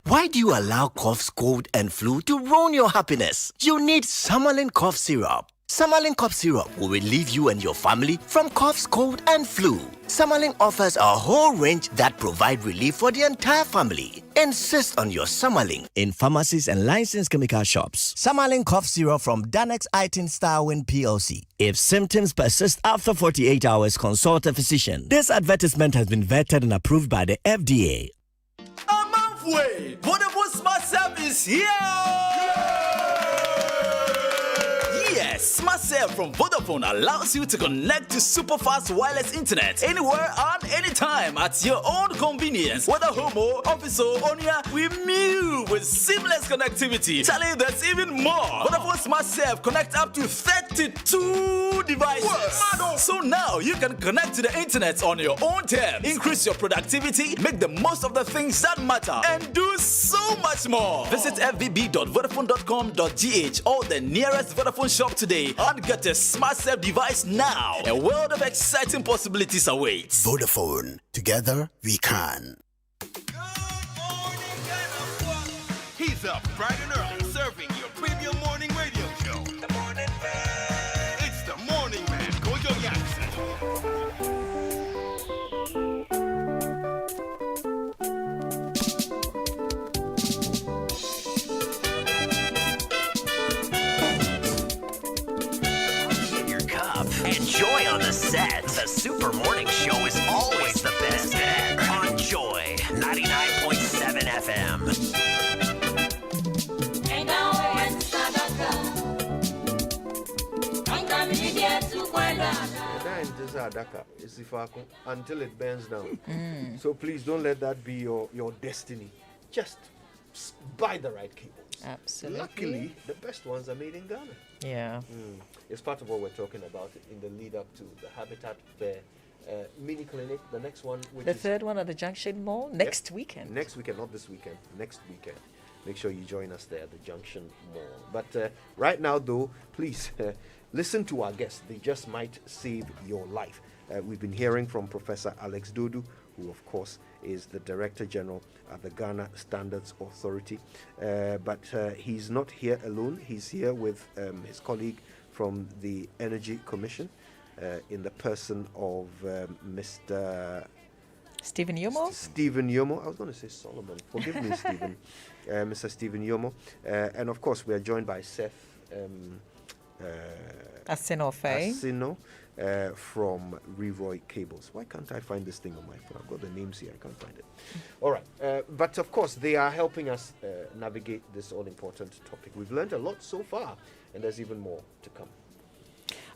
Speaker 20: Why do you allow coughs, cold, and flu to ruin your happiness? You need Summerlin cough syrup. Summerlin cough syrup will relieve you and your family from coughs, cold, and flu. Summerlin offers a whole range that provide relief for the entire family. Insist on your Summerlin in pharmacies and licensed chemical shops. Summerlin cough syrup from Danex Itin Starwin PLC. If symptoms persist after 48 hours, consult a physician. This advertisement has been vetted and approved by the FDA.
Speaker 21: A month way, Vodafone Smart Serve is here! Yes, Smart Serve from Vodafone allows you to connect to super fast wireless internet anywhere and anytime at your own convenience. Whether home or office or on your, we move with seamless connectivity. Charlie, there's even more. Vodafone Smart Serve connect up to 32 devices. What? So now you can connect to the internet on your own terms, increase your productivity, make the most of the things that matter, and do so much more. Visit fbb.vodafone.com.gh or the nearest Vodafone shop today and get a Smart Serve device now. A world of exciting possibilities awaits.
Speaker 22: Vodafone. Together we can.
Speaker 23: He's up bright and early, serving your premium morning radio show. The Morning Man. It's the Morning Man, Kojo Jackson.
Speaker 20: Enjoy on the set. The Super Morning Show is always the best on Joy 99.7 FM.
Speaker 1: Until it burns down. So please don't let that be your destiny. Just buy the right cables.
Speaker 2: Absolutely.
Speaker 1: Luckily, the best ones are made in Ghana.
Speaker 2: Yeah.
Speaker 1: It's part of what we're talking about in the lead up to the Habitat Fair mini clinic. The next one, which
Speaker 2: The
Speaker 1: is
Speaker 2: third one at the Junction Mall next weekend.
Speaker 1: Next weekend, not this weekend. Next weekend. Make sure you join us there at the Junction Mall. But right now, though, please listen to our guests. They just might save your life. We've been hearing from Professor Alex Dodu, who, of course, is the Director General at the Ghana Standards Authority. But he's not here alone. He's here with his colleague from the Energy Commission in the person of Mr.
Speaker 2: Stephen Yomo?
Speaker 1: Stephen Yomo. I was going to say Solomon. Forgive me, Stephen. Mr. Stephen Yomo. And, of course, we are joined by Seth
Speaker 2: Asino
Speaker 1: from Reroy Cables. Why can't I find this thing on my phone? I've got the names here. I can't find it. All right. But, of course, they are helping us navigate this all-important topic. We've learned a lot so far, and there's even more to come.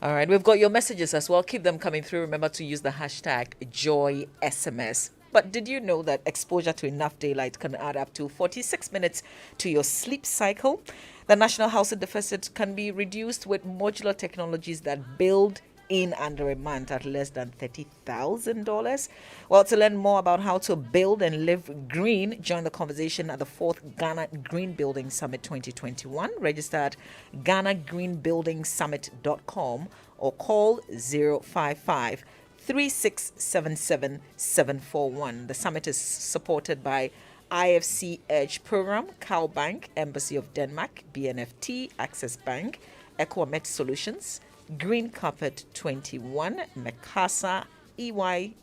Speaker 2: All right, we've got your messages as well. Keep them coming through. Remember to use the hashtag JoySMS. But did you know that exposure to enough daylight can add up to 46 minutes to your sleep cycle? The National Housing Deficit can be reduced with modular technologies that build in under a month at less than $30,000. Well, to learn more about how to build and live green, join the conversation at the 4th Ghana Green Building Summit 2021. Register at GhanaGreenBuildingSummit.com or call 055 3677 741. The summit is supported by IFC Edge Program, Cal Bank, Embassy of Denmark, BNFT, Access Bank, Equamet Solutions, Green Carpet 21, Mekasa, EY,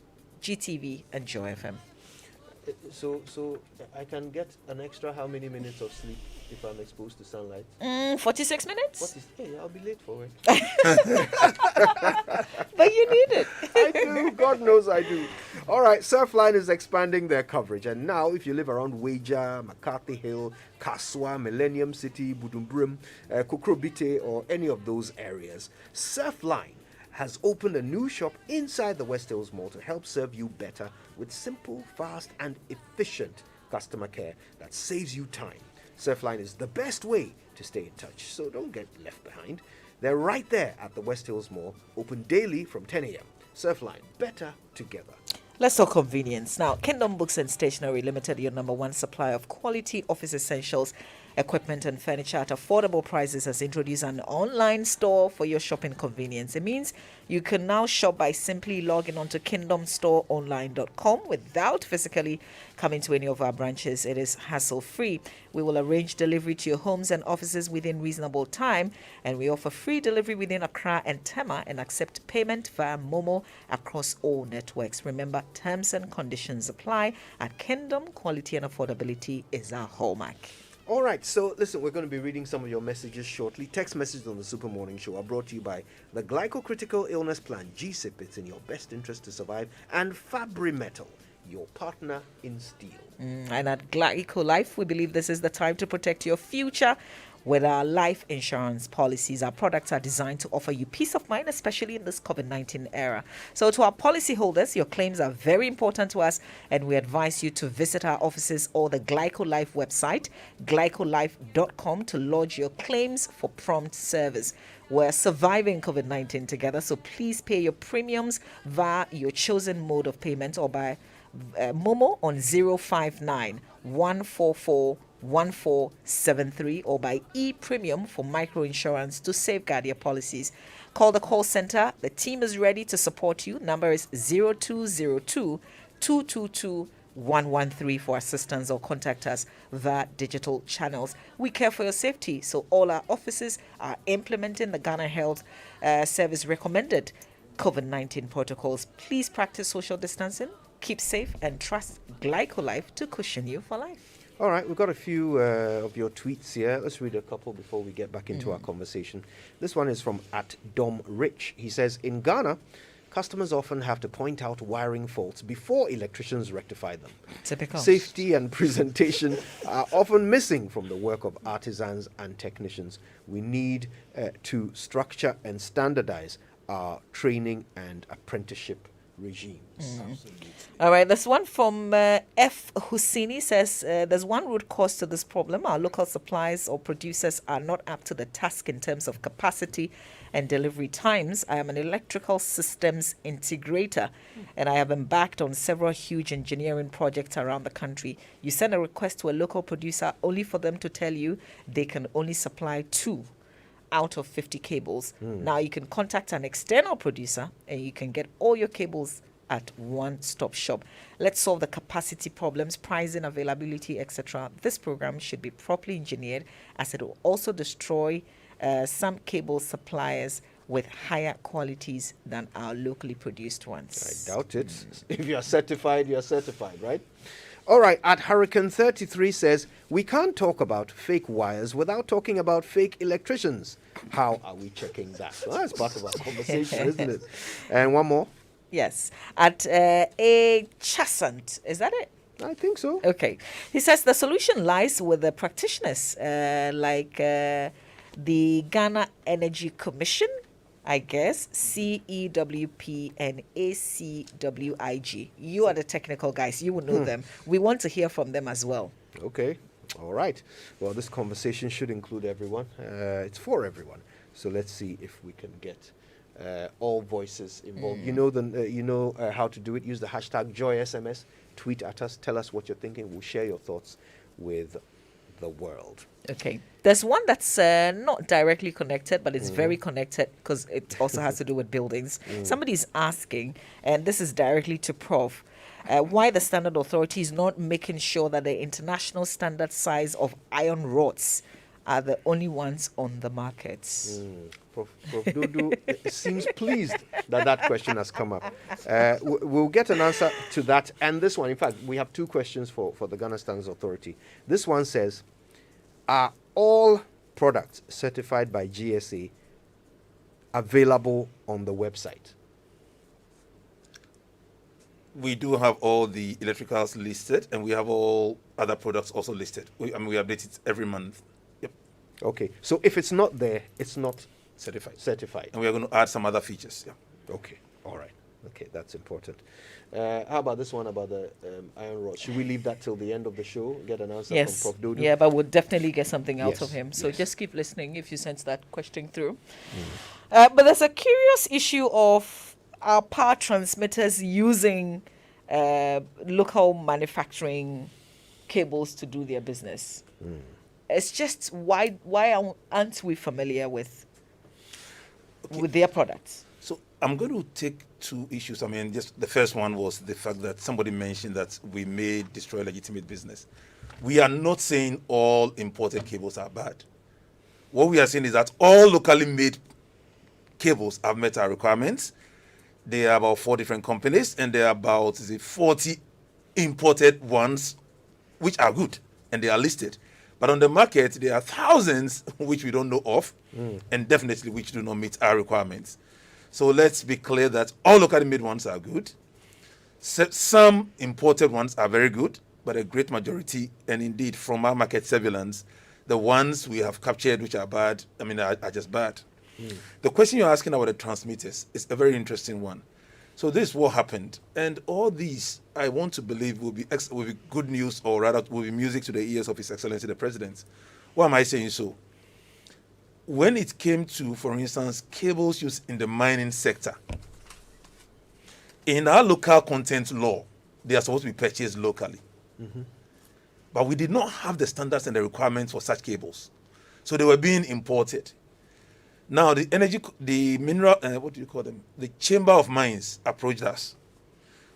Speaker 2: GTV, and Joy FM.
Speaker 1: So I can get an extra how many minutes of sleep if I'm exposed to sunlight?
Speaker 2: 46 minutes.
Speaker 1: Hey, I'll be late for it.
Speaker 2: But you need it.
Speaker 1: I do. God knows I do. All right, Surfline is expanding their coverage. And now, if you live around Waja, McCarthy Hill, Kaswa, Millennium City, Budumbrim, Kukrobite, or any of those areas, Surfline has opened a new shop inside the West Hills Mall to help serve you better with simple, fast, and efficient customer care that saves you time. Surfline is the best way to stay in touch, so don't get left behind. They're right there at the West Hills Mall, open daily from 10 a.m. Surfline, better together.
Speaker 2: Let's talk convenience. Now, Kingdom Books and Stationery Limited, your number one supplier of quality office essentials, equipment and furniture at affordable prices, has introduced an online store for your shopping convenience. It means you can now shop by simply logging onto kingdomstoreonline.com without physically coming to any of our branches. It is hassle-free. We will arrange delivery to your homes and offices within reasonable time, and we offer free delivery within Accra and Tema and accept payment via Momo across all networks. Remember, terms and conditions apply. At Kingdom, quality and affordability is our hallmark.
Speaker 1: All right, so listen, we're going to be reading some of your messages shortly. Text messages on the Super Morning Show are brought to you by the Glycocritical Illness Plan, GSIP. It's in your best interest to survive. And Fabri-Metal, your partner in steel.
Speaker 2: And at Glyco Life, we believe this is the time to protect your future with our life insurance policies. Our products are designed to offer you peace of mind, especially in this COVID-19 era. So to our policyholders, your claims are very important to us, and we advise you to visit our offices or the Glyco Life website, glycolife.com, to lodge your claims for prompt service. We're surviving COVID-19 together, so please pay your premiums via your chosen mode of payment or by Momo on 059 144 1473 or by e-premium for micro-insurance to safeguard your policies. Call the call center. The team is ready to support you. Number is 0202 222 113 for assistance, or contact us via digital channels. We care for your safety, so all our offices are implementing the Ghana Health Service recommended COVID-19 protocols. Please practice social distancing, keep safe, and trust GlycoLife to cushion you for life.
Speaker 1: All right, we've got a few of your tweets here. Let's read a couple before we get back into our conversation. This one is from @DomRich. He says, in Ghana, customers often have to point out wiring faults before electricians rectify them.
Speaker 2: Typical.
Speaker 1: Safety and presentation are often missing from the work of artisans and technicians. We need to structure and standardize our training and apprenticeship regimes.
Speaker 2: All right, this one from F. Husseini says there's one root cause to this problem. Our local suppliers or producers are not up to the task in terms of capacity and delivery times. I am an electrical systems integrator and I have embarked on several huge engineering projects around the country. You send a request to a local producer only for them to tell you they can only supply 2 out of 50 cables. Now you can contact an external producer and you can get all your cables at one-stop shop. Let's solve the capacity problems, pricing, availability, etc. This program should be properly engineered, as it will also destroy some cable suppliers with higher qualities than our locally produced ones.
Speaker 1: I doubt it. If you are certified, right? All right, at Hurricane 33 says, we can't talk about fake wires without talking about fake electricians. How are we checking that? Well, that's part of our conversation, isn't it? And one more.
Speaker 2: Yes. At A. Chasant. Is that it?
Speaker 1: I think so.
Speaker 2: Okay. He says the solution lies with the practitioners like the Ghana Energy Commission, I guess, CEWP and ACWIG. You are the technical guys. You will know them. We want to hear from them as well.
Speaker 1: Okay. All right. Well, this conversation should include everyone. It's for everyone. So let's see if we can get all voices involved. You know how to do it. Use the hashtag JoySMS. Tweet at us. Tell us what you're thinking. We'll share your thoughts with the world.
Speaker 2: Okay. There's one that's not directly connected, but it's very connected because it also has to do with buildings. Somebody's asking, and this is directly to Prof, why the Standard Authority is not making sure that the international standard size of iron rods are the only ones on the markets.
Speaker 1: Prof. Dudu seems pleased that question has come up. We'll get an answer to that. And this one, in fact, we have 2 questions for the Ghana Standards Authority. This one says, are all products certified by GSA available on the website?
Speaker 3: We do have all the electricals listed, and we have all other products also listed. We update it every month. Yep.
Speaker 1: Okay. So if it's not there, it's not
Speaker 3: certified. And we are going to add some other features. Yeah.
Speaker 1: Okay. All right. Okay, that's important. How about this one about the iron rod? Should we leave that till the end of the show? Get an answer from Prof. Dudu?
Speaker 2: Yeah, but we'll definitely get something out
Speaker 1: Yes,
Speaker 2: of him. So
Speaker 1: yes.
Speaker 2: just keep listening if you sense that question through. But there's a curious issue of our power transmitters using local manufacturing cables to do their business. It's just why aren't we familiar with their products?
Speaker 3: So I'm going to take 2 issues. I mean, just the first one was the fact that somebody mentioned that we may destroy legitimate business. We are not saying all imported cables are bad. What we are saying is that all locally made cables have met our requirements. There are about 4 different companies, and there are about 40 imported ones, which are good, and they are listed. But on the market, there are thousands which we don't know of, and definitely which do not meet our requirements. So let's be clear that all locally made ones are good. Some imported ones are very good, but a great majority, and indeed from our market surveillance, the ones we have captured which are bad, are just bad. The question you're asking about the transmitters is a very interesting one. So this is what happened. And all these, I want to believe, will be good news, or rather will be music to the ears of His Excellency the President. Why am I saying so? When it came to, for instance, cables used in the mining sector, in our local content law, they are supposed to be purchased locally. But we did not have the standards and the requirements for such cables. So they were being imported. Now, the Chamber of Mines approached us.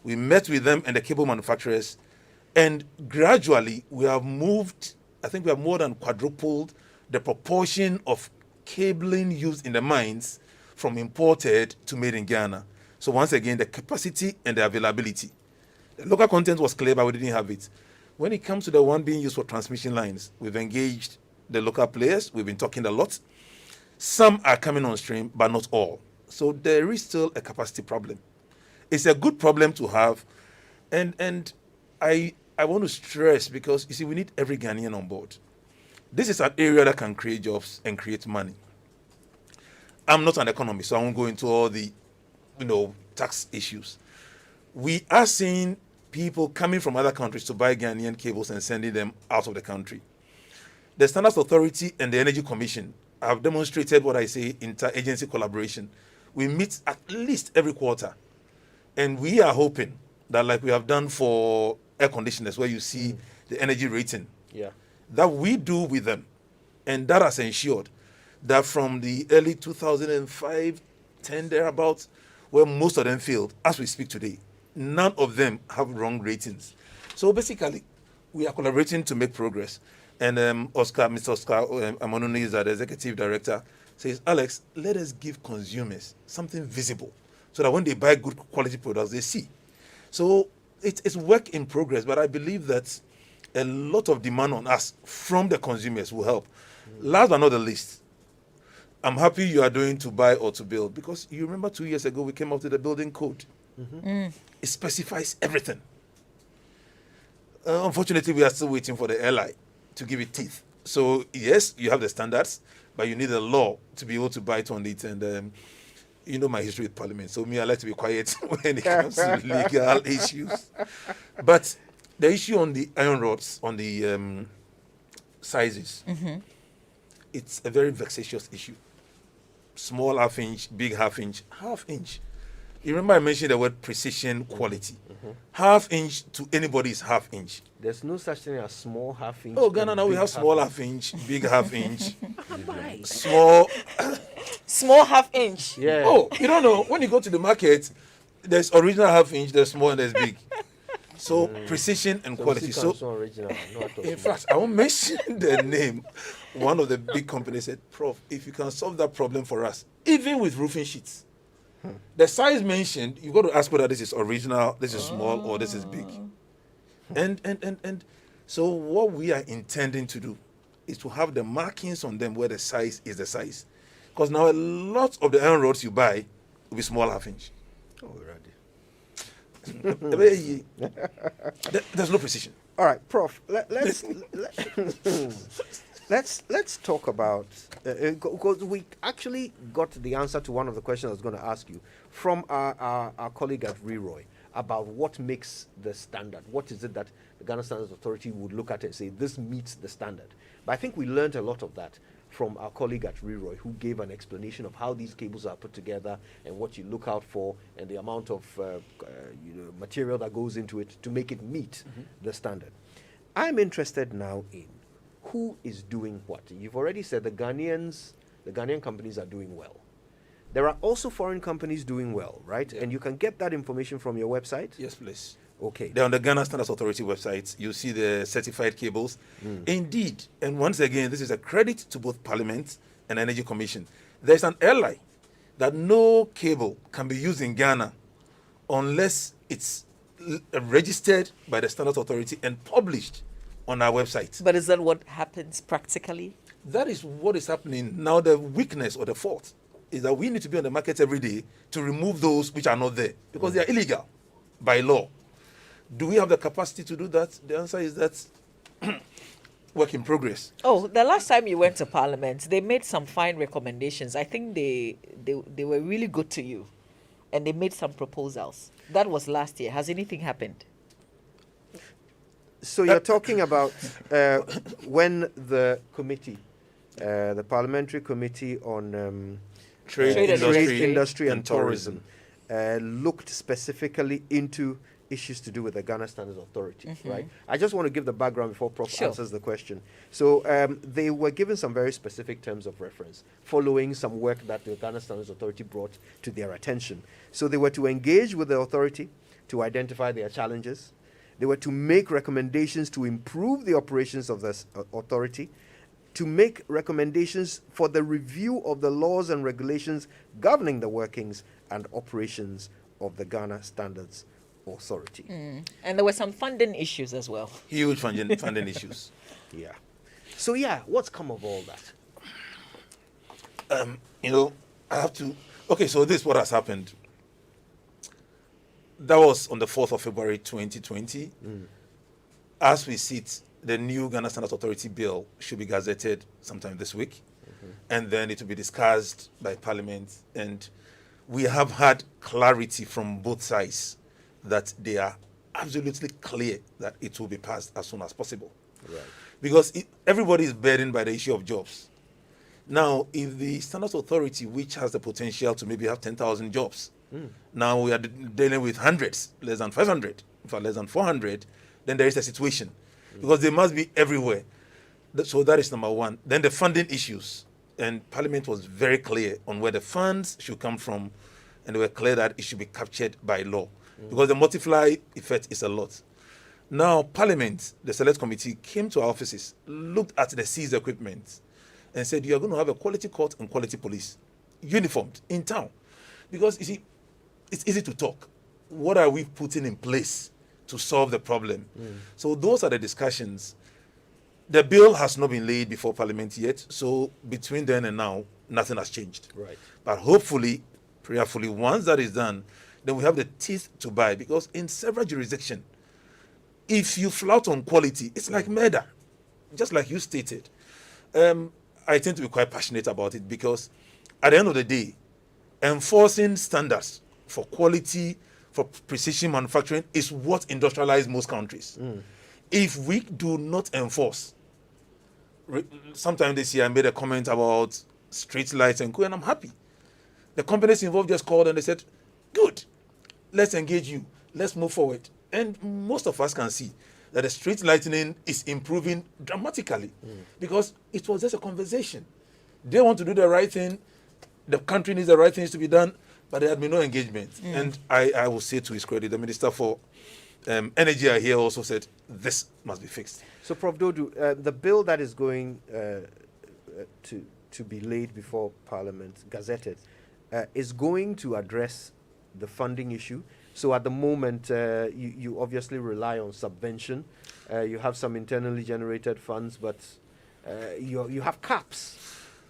Speaker 3: We met with them and the cable manufacturers, and gradually we have moved, I think we have more than quadrupled the proportion of cabling used in the mines from imported to made in Ghana. So once again, the capacity and the availability. The local content was clear, but we didn't have it. When it comes to the one being used for transmission lines, we've engaged the local players. We've been talking a lot. Some are coming on stream, but not all. So there is still a capacity problem. It's a good problem to have. And I want to stress, because, you see, we need every Ghanaian on board. This is an area that can create jobs and create money. I'm not an economist, so I won't go into all the, tax issues. we are seeing people coming from other countries to buy Ghanaian cables and sending them out of the country. The Standards Authority and the Energy Commission have demonstrated what I say interagency collaboration. We meet at least every quarter, and we are hoping that, like we have done for air conditioners, where you see the energy rating, that we do with them, and that has ensured that from the early 2005, 10 thereabouts, where most of them failed, as we speak today, none of them have wrong ratings. So basically, we are collaborating to make progress. And Mr. Oscar Amonuni is the executive director, says, Alex, let us give consumers something visible so that when they buy good quality products, they see. So it's work in progress, but I believe that a lot of demand on us from the consumers will help. Last but not the least, I'm happy you are doing to buy or to build, because you remember 2 years ago we came up with the building code. It specifies everything. Unfortunately, we are still waiting for the LI to give it teeth. So yes, you have the standards, but you need a law to be able to bite on it. And you know my history with Parliament, so me, I like to be quiet when it comes to legal issues. But the issue on the iron rods, on the sizes, it's a very vexatious issue. Small half inch, big half inch, half inch. You remember I mentioned the word precision quality. Half inch to anybody is half inch.
Speaker 1: There's no such thing as small half inch.
Speaker 3: Oh, Ghana, now we have small half inch, big half inch, small
Speaker 2: half inch.
Speaker 1: Yeah.
Speaker 3: Oh, you don't know. When you go to the market, there's original half inch, there's small, and there's big. So precision and quality. So in fact, I won't mention the name. One of the big companies said, Prof, if you can solve that problem for us, even with roofing sheets, the size mentioned, you've got to ask whether this is original, this is small, or this is big. And so what we are intending to do is to have the markings on them where the size is the size. Because now a lot of the iron rods you buy will be small half inch.
Speaker 1: Oh, ready.
Speaker 3: There's no precision.
Speaker 1: All right, Prof. Let's talk about, because we actually got the answer to one of the questions I was going to ask you from our colleague at Reroy about what makes the standard. What is it that the Ghana Standards Authority would look at and say, this meets the standard? But I think we learned a lot of that from our colleague at Reroy, who gave an explanation of how these cables are put together and what you look out for and the amount of material that goes into it to make it meet the standard. I'm interested now in who is doing what. You've already said the Ghanaian companies are doing well. There are also foreign companies doing well, right? Yeah. And you can get that information from your website?
Speaker 3: Yes, please.
Speaker 1: Okay.
Speaker 3: They're on the Ghana Standards Authority website. You see the certified cables. Indeed, and once again, this is a credit to both Parliament and Energy Commission. There's an airline that no cable can be used in Ghana unless it's registered by the Standards Authority and published on our website.
Speaker 2: But is that what happens practically?
Speaker 3: That is what is happening. Now the weakness or the fault is that we need to be on the market every day to remove those which are not there because they are illegal by law. Do we have the capacity to do that? The answer is that work in progress.
Speaker 2: Oh, the last time you went to Parliament, they made some fine recommendations. I think they were really good to you, and they made some proposals. That was last year. Has anything happened?
Speaker 1: So you're talking about when the committee, the Parliamentary Committee on
Speaker 3: Trade,
Speaker 1: Industry and Tourism, looked specifically into issues to do with the Ghana Standards Authority, right? I just want to give the background before Prof answers the question. So they were given some very specific terms of reference following some work that the Ghana Standards Authority brought to their attention. So they were to engage with the authority to identify their challenges. They were to make recommendations to improve the operations of the authority, to make recommendations for the review of the laws and regulations governing the workings and operations of the Ghana Standards Authority.
Speaker 2: And there were some funding issues as well.
Speaker 3: Huge funding issues.
Speaker 1: Yeah. So what's come of all
Speaker 3: that? I have to... Okay, so this is what has happened. That was on the 4th of February 2020. As we sit, the new Ghana Standards Authority bill should be gazetted sometime this week. And then it will be discussed by Parliament. And we have had clarity from both sides that they are absolutely clear that it will be passed as soon as possible.
Speaker 1: Right.
Speaker 3: Because everybody is burdened by the issue of jobs. Now, if the Standards Authority, which has the potential to maybe have 10,000 jobs, now we are dealing with hundreds, less than 500, in fact, less than 400, then there is a situation. Because they must be everywhere. So that is number one. Then the funding issues. And Parliament was very clear on where the funds should come from, and they were clear that it should be captured by law. Because the multiply effect is a lot. Now, Parliament, the Select Committee, came to our offices, looked at the seized equipment, and said, you are going to have a quality court and quality police, uniformed, in town. Because, you see, it's easy to talk. What are we putting in place to solve the problem? So those are the discussions. The bill has not been laid before Parliament yet, so between then and now, nothing has changed.
Speaker 1: Right.
Speaker 3: But hopefully, prayerfully, once that is done, then we have the teeth to buy. Because in several jurisdictions, if you flout on quality, it's like murder, just like you stated. I tend to be quite passionate about it because at the end of the day, enforcing standards for quality, for precision manufacturing is what industrialized most countries. If we do not enforce, sometime this year I made a comment about street lights and co, and I'm happy. The companies involved just called and they said, good, let's engage you, let's move forward. And most of us can see that the street lighting is improving dramatically because it was just a conversation. They want to do the right thing, the country needs the right things to be done, but there had been no engagement. And I will say to his credit, the Minister for Energy here also said, this must be fixed.
Speaker 1: So, Prof. Dodu, the bill that is going to be laid before Parliament, gazetted, is going to address the funding issue. So at the moment, you obviously rely on subvention. You have some internally generated funds, but you have caps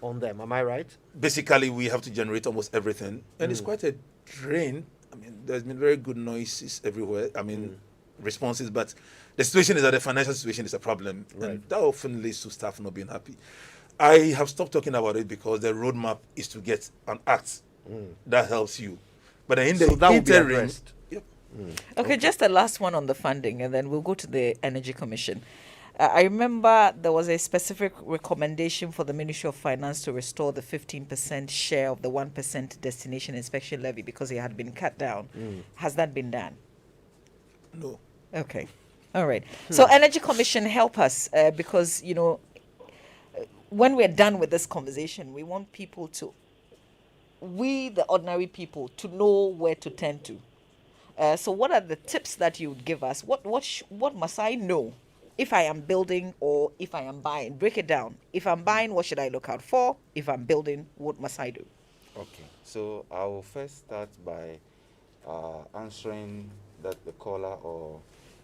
Speaker 1: on them. Am I right?
Speaker 3: Basically, we have to generate almost everything. And it's quite a drain. I mean, there's been very good noises everywhere. I mean, responses. But the situation is that the financial situation is a problem.
Speaker 1: Right.
Speaker 3: And that often leads to staff not being happy. I have stopped talking about it because the roadmap is to get an act that helps you. But in the
Speaker 1: so that will be
Speaker 3: interim,
Speaker 1: addressed.
Speaker 2: Okay, just the last one on the funding, and then we'll go to the Energy Commission. I remember there was a specific recommendation for the Ministry of Finance to restore the 15% share of the 1% destination inspection levy because it had been cut down. Has that been done?
Speaker 3: No.
Speaker 2: Okay. All right. So Energy Commission, help us because, you know, when we're done with this conversation, we want people to, we the ordinary people, to know where to turn to. So what are the tips that you would give us? What must I know if I am building or if I am buying? Break it down. If I'm buying, what should I look out for? If I'm building, what must I do?
Speaker 4: Okay, so I will first start by answering that the caller or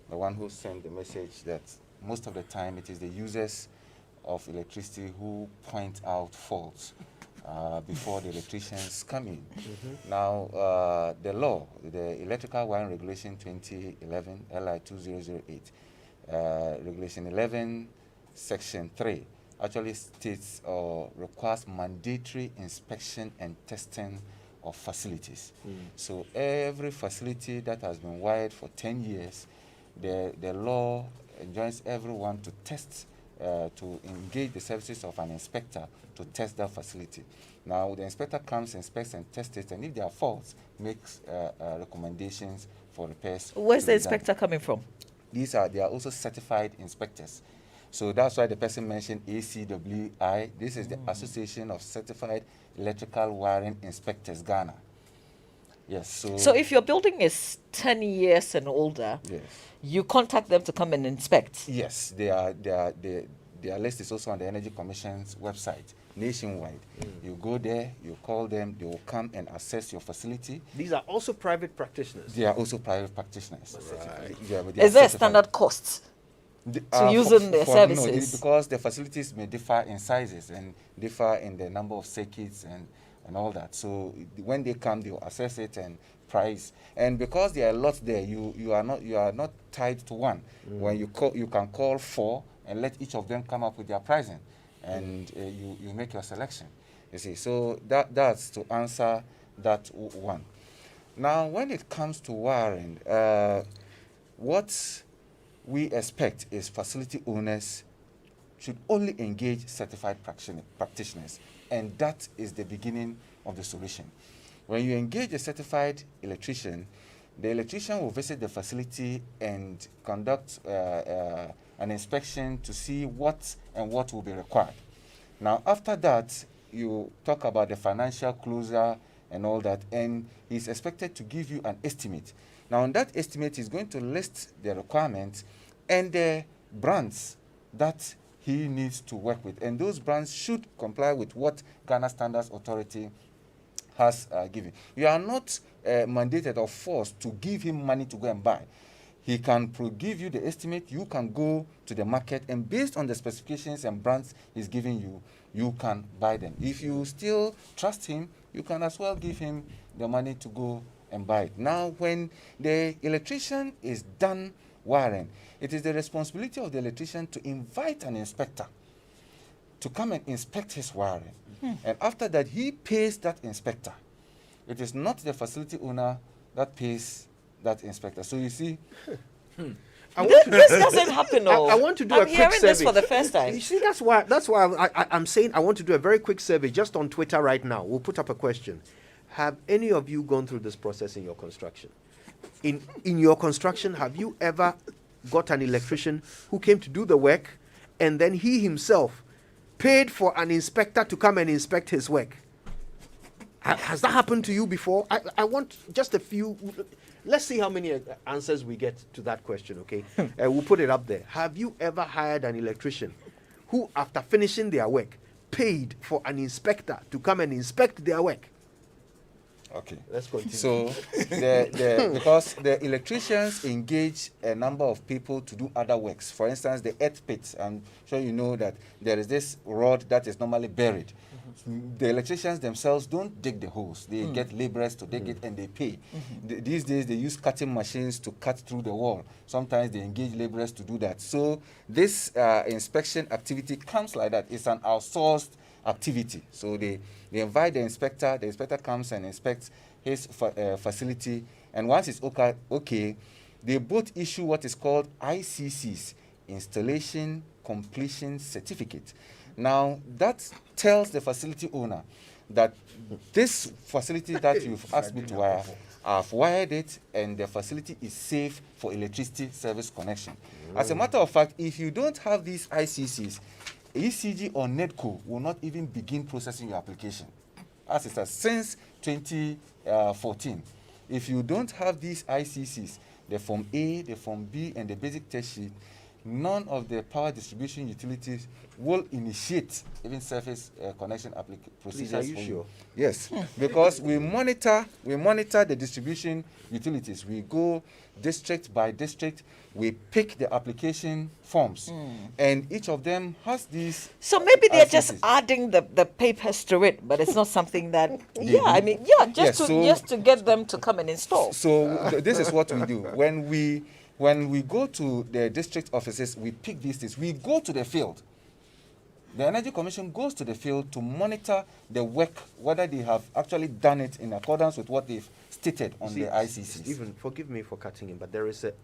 Speaker 4: the one who sent the message that most of the time it is the users of electricity who point out faults before the electricians come in. Now, the law, the Electrical Wiring Regulation 2011, LI 2008, Regulation 11, Section 3, actually states or requires mandatory inspection and testing of facilities. So every facility that has been wired for 10 years, the law enjoins everyone to test, to engage the services of an inspector to test that facility. Now, the inspector comes, inspects and tests it, and if there are faults, makes recommendations for repairs.
Speaker 2: Where's the inspector coming from?
Speaker 4: They are also certified inspectors. So that's why the person mentioned ACWI. This is the Association of Certified Electrical Wiring Inspectors, Ghana. Yes.
Speaker 2: So if your building is 10 years and older,
Speaker 4: yes,
Speaker 2: you contact them to come and inspect.
Speaker 4: Yes, their list is also on the Energy Commission's website, nationwide. You go there, you call them, they will come and assess your facility.
Speaker 1: These are also private practitioners.
Speaker 4: They are also private practitioners.
Speaker 1: Right.
Speaker 4: Yeah, but
Speaker 2: is there a standard cost to using their services?
Speaker 4: No, because the facilities may differ in sizes and differ in the number of circuits and all that. So when they come, they will assess it and price. And because there are a lot there, you are not tied to one. When you call, you can call 4 and let each of them come up with their pricing, and you make your selection. You see, so that's to answer that one. Now, when it comes to wiring, what we expect is facility owners should only engage certified practitioners, and that is the beginning of the solution. When you engage a certified electrician, the electrician will visit the facility and conduct an inspection to see what will be required. Now, after that, you talk about the financial closure and all that, and he's expected to give you an estimate. Now, on that estimate, he's going to list the requirements and the brands that he needs to work with, and those brands should comply with what Ghana Standards Authority has given. You are not mandated or forced to give him money to go and buy. He can give you the estimate. You can go to the market, and based on the specifications and brands he's giving you, you can buy them. If you still trust him, you can as well give him the money to go and buy it. Now, when the electrician is done wiring, it is the responsibility of the electrician to invite an inspector to come and inspect his wiring. And after that, he pays that inspector. It is not the facility owner that pays that inspector. So you see,
Speaker 2: This doesn't happen.
Speaker 1: I want to do
Speaker 2: I'm
Speaker 1: a quick
Speaker 2: hearing
Speaker 1: survey.
Speaker 2: this for the first time.
Speaker 1: You see, that's why I'm saying I want to do a very quick survey just on Twitter right now. We'll put up a question. Have any of you gone through this process in your construction? In your construction, have you ever got an electrician who came to do the work and then he himself paid for an inspector to come and inspect his work? Has that happened to you before? I want just a few. Let's see how many answers we get to that question, okay? We'll put it up there. Have you ever hired an electrician who, after finishing their work, paid for an inspector to come and inspect their work?
Speaker 4: okay.
Speaker 1: Let's continue.
Speaker 4: So, because the electricians engage a number of people to do other works. For instance, the earth pits. I'm sure you know that there is this rod that is normally buried. The electricians themselves don't dig the holes. They get laborers to dig it, and they pay. These days, they use cutting machines to cut through the wall. Sometimes they engage laborers to do that. So this inspection activity comes like that. It's an outsourced activity. So they invite the inspector comes and inspects his facility, and once it's okay, they both issue what is called ICCs, Installation Completion Certificate. Now, that tells the facility owner that this facility that you've asked me to wire, I've wired it, and the facility is safe for electricity service connection. As a matter of fact, if you don't have these ICCs, ECG or NEDCO will not even begin processing your application. As it has since 2014. If you don't have these ICCs, the Form A, the Form B, and the basic test sheet, none of the power distribution utilities will initiate even surface connection procedures.
Speaker 1: Please, are you
Speaker 4: for
Speaker 1: sure?
Speaker 4: Yes, because we monitor the distribution utilities. We go district by district. We pick the application forms, and each of them has these.
Speaker 2: So maybe they're
Speaker 4: ICCs.
Speaker 2: just adding the papers to it, but it's not something that.
Speaker 4: Yes,
Speaker 2: just to get them to come and install.
Speaker 4: So this is what we do when we go to the district offices. We pick these things. We go to the field. The Energy Commission goes to the field to monitor the work, whether they have actually done it in accordance with what they've stated on the ICCs.
Speaker 1: Stephen, forgive me for cutting in, but there is a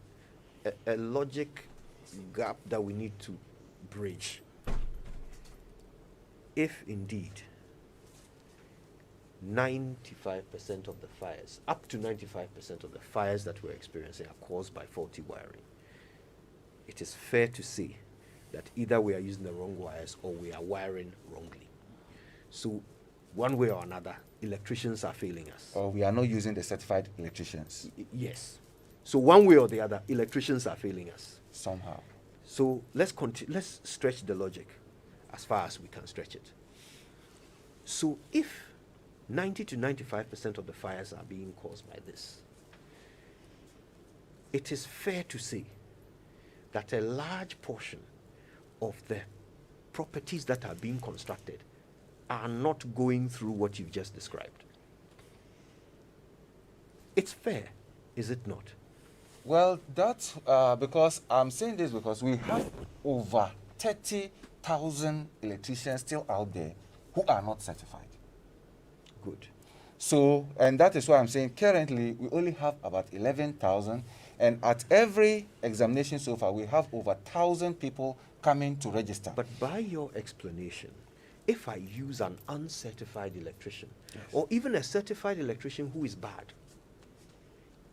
Speaker 1: logic gap that we need to bridge. If indeed 95% of the fires, up to 95% of the fires that we're experiencing are caused by faulty wiring, it is fair to say that either we are using the wrong wires or we are wiring wrongly. So one way or another, electricians are failing us.
Speaker 4: Or we are not using the certified electricians.
Speaker 1: Yes. So one way or the other, electricians are failing us.
Speaker 4: Somehow.
Speaker 1: So let's stretch the logic as far as we can stretch it. So if 90 to 95% of the fires are being caused by this, it is fair to say that a large portion of the properties that are being constructed are not going through what you've just described. It's fair, is it not?
Speaker 4: Well, that's because I'm saying this because we have over 30,000 electricians still out there who are not certified.
Speaker 1: Good.
Speaker 4: So, and that is why I'm saying currently we only have about 11,000, and at every examination so far, we have over 1,000 people coming to register.
Speaker 1: But by your explanation, if I use an uncertified electrician, or even a certified electrician who is bad,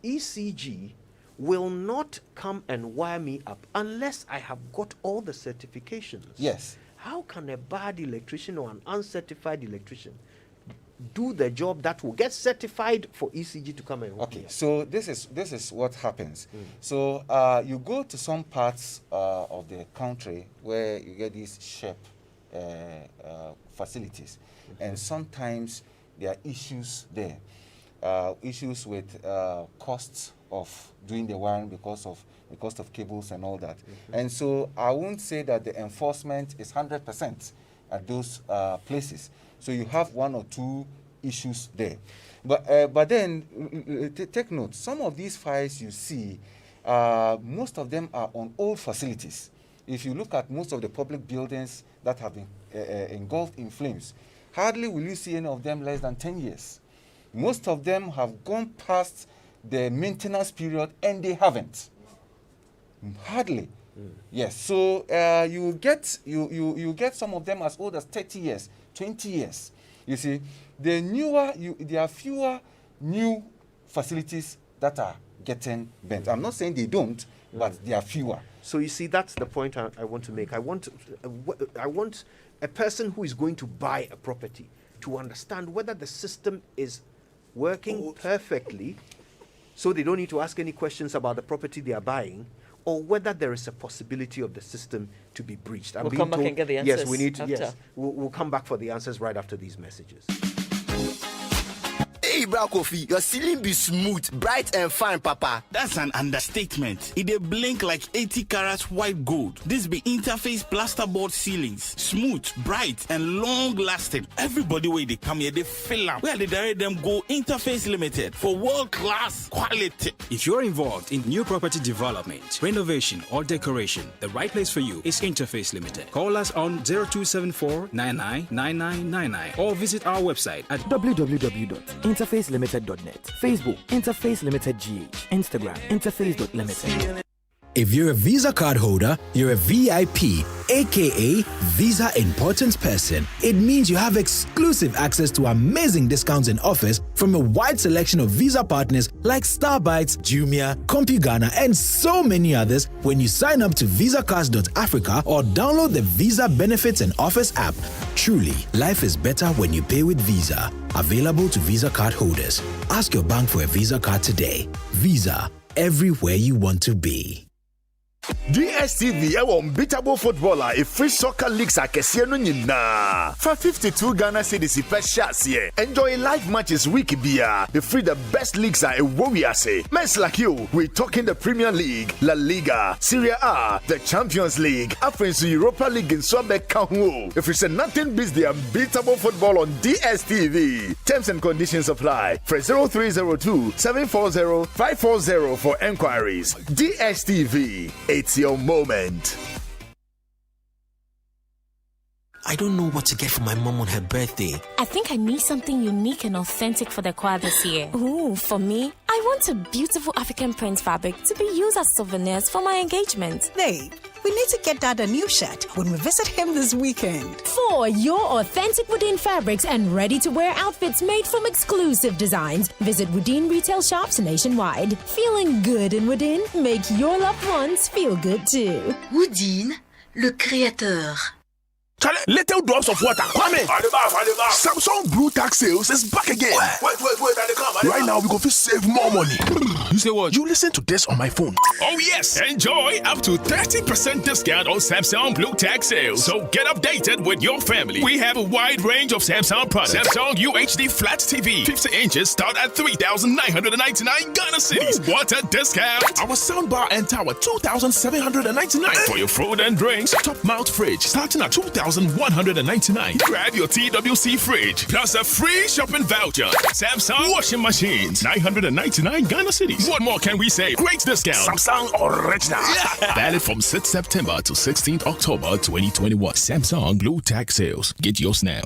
Speaker 1: ECG will not come and wire me up unless I have got all the certifications.
Speaker 4: Yes.
Speaker 1: How can a bad electrician or an uncertified electrician do the job that will get certified for ECG to come and work?
Speaker 4: Okay, so this is what happens. So you go to some parts of the country where you get these SHEP facilities, and sometimes there are issues there, issues with costs of doing the wiring because of cables and all that. And so I won't say that the enforcement is 100% at those places. So you have one or two issues there. But then take note, some of these fires you see, most of them are on old facilities. If you look at most of the public buildings that have been engulfed in flames, hardly will you see any of them less than 10 years. Most of them have gone past the maintenance period, and they haven't. Hardly. Yes. So you get some of them as old as 30 years, 20 years. You see, there are fewer new facilities that are getting bent. I'm not saying they don't, but there are fewer.
Speaker 1: So you see, that's the point I want to make. I want a person who is going to buy a property to understand whether the system is working perfectly, so they don't need to ask any questions about the property they are buying, or whether there is a possibility of the system to be breached.
Speaker 2: We'll come back and get the answers.
Speaker 1: Yes, we need to.
Speaker 2: After.
Speaker 1: Yes, we'll come back for the answers right after these messages.
Speaker 5: Hey, Bra Kofi, your ceiling be smooth, bright and fine, Papa.
Speaker 6: That's an understatement. It dey blink like 80 carats white gold. This be Interface plasterboard ceilings. Smooth, bright, and long-lasting. Everybody where they come here, they fill up. Where they direct them go Interface Limited for world-class quality.
Speaker 7: If you're involved in new property development, renovation, or decoration, the right place for you is Interface Limited. Call us on 0274 999999 or visit our website at
Speaker 24: www.interfacelimited.net. Facebook, Interface Limited GH. Instagram, interface.limited.
Speaker 9: If you're a Visa card holder, you're a VIP, aka Visa Important Person. It means you have exclusive access to amazing discounts and offers from a wide selection of Visa partners like Starbytes, Jumia, CompuGhana, and so many others when you sign up to VisaCards.Africa or download the Visa Benefits and Offers app. Truly, life is better when you pay with Visa. Available to Visa card holders. Ask your bank for a Visa card today. Visa, everywhere you want to be.
Speaker 12: DSTV ɛwɔ unbeatable footballer a free soccer leagues akɛseɛ no nyinaa. For 52 Ghana cedis per share. Enjoy live matches week bia. The free the best leagues are a wiase. Men like you, we talking the Premier League, La Liga, Serie A, the Champions League, Afrinsu Europa League in Swabek Kahu. If you say nothing beats the unbeatable football on DSTV. Terms and conditions apply. For 0302 740 540 for enquiries. DSTV. It's your moment.
Speaker 25: I don't know what to get for my mom on her birthday.
Speaker 26: I think I need something unique and authentic for the choir this year. Ooh, for me, I want a beautiful African print fabric to be used as souvenirs for my engagement.
Speaker 27: Babe, we need to get Dad a new shirt when we visit him this weekend.
Speaker 10: For your authentic Woodin fabrics and ready-to-wear outfits made from exclusive designs, visit Woodin retail shops nationwide. Feeling good in Woodin? Make your loved ones feel good too.
Speaker 28: Woodin, le créateur.
Speaker 12: Little drops of water. Kwame! Samsung Blue Tax Sales is back again.
Speaker 23: Wait, I come.
Speaker 12: Right now, we go to save more money.
Speaker 23: You say what?
Speaker 12: You listen to this on my phone.
Speaker 29: Oh yes! Enjoy up to 30% discount on Samsung Blue Tax Sales. So get updated with your family. We have a wide range of Samsung products. Samsung UHD Flat TV, 50 inches start at 3,999 Ghana cedis. What a discount!
Speaker 23: Our soundbar and tower, 2,799.
Speaker 29: For your food and drinks,
Speaker 23: top mount fridge starting at 2,199.
Speaker 29: Grab your TWC fridge plus a free shopping voucher. Samsung washing machines, 999 Ghana cedis. What more can we say? Great discount.
Speaker 12: Samsung original.
Speaker 23: Valid from 6th September to 16th October 2021. Samsung Blue Tax Sales. Get yours now.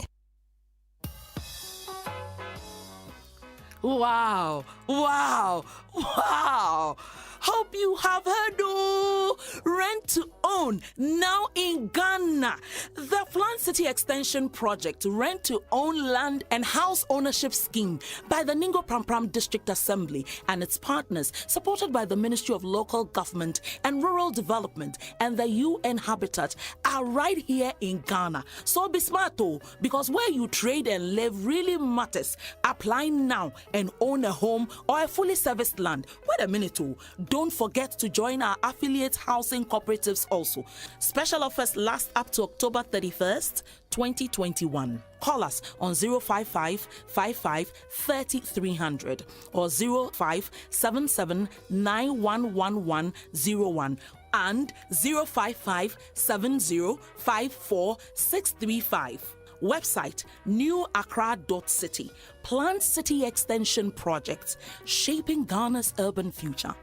Speaker 8: Wow, wow, wow. Hope you have heard, oh, rent to own now in Ghana. The Plan City Extension Project Rent to Own Land and House Ownership Scheme by the Ningo Prampram District Assembly and its partners, supported by the Ministry of Local Government and Rural Development and the UN Habitat, are right here in Ghana. So be smart, oh, because where you trade and live really matters. Apply now and own a home or a fully serviced land. Wait a minute, oh. Don't forget to join our affiliate housing cooperatives also. Special offers last up to October 31st, 2021. Call us on 055 55 3300 or 0577 911101 and 055 7054 635. Website newaccra.city. Plan City Extension Project, shaping Ghana's urban future.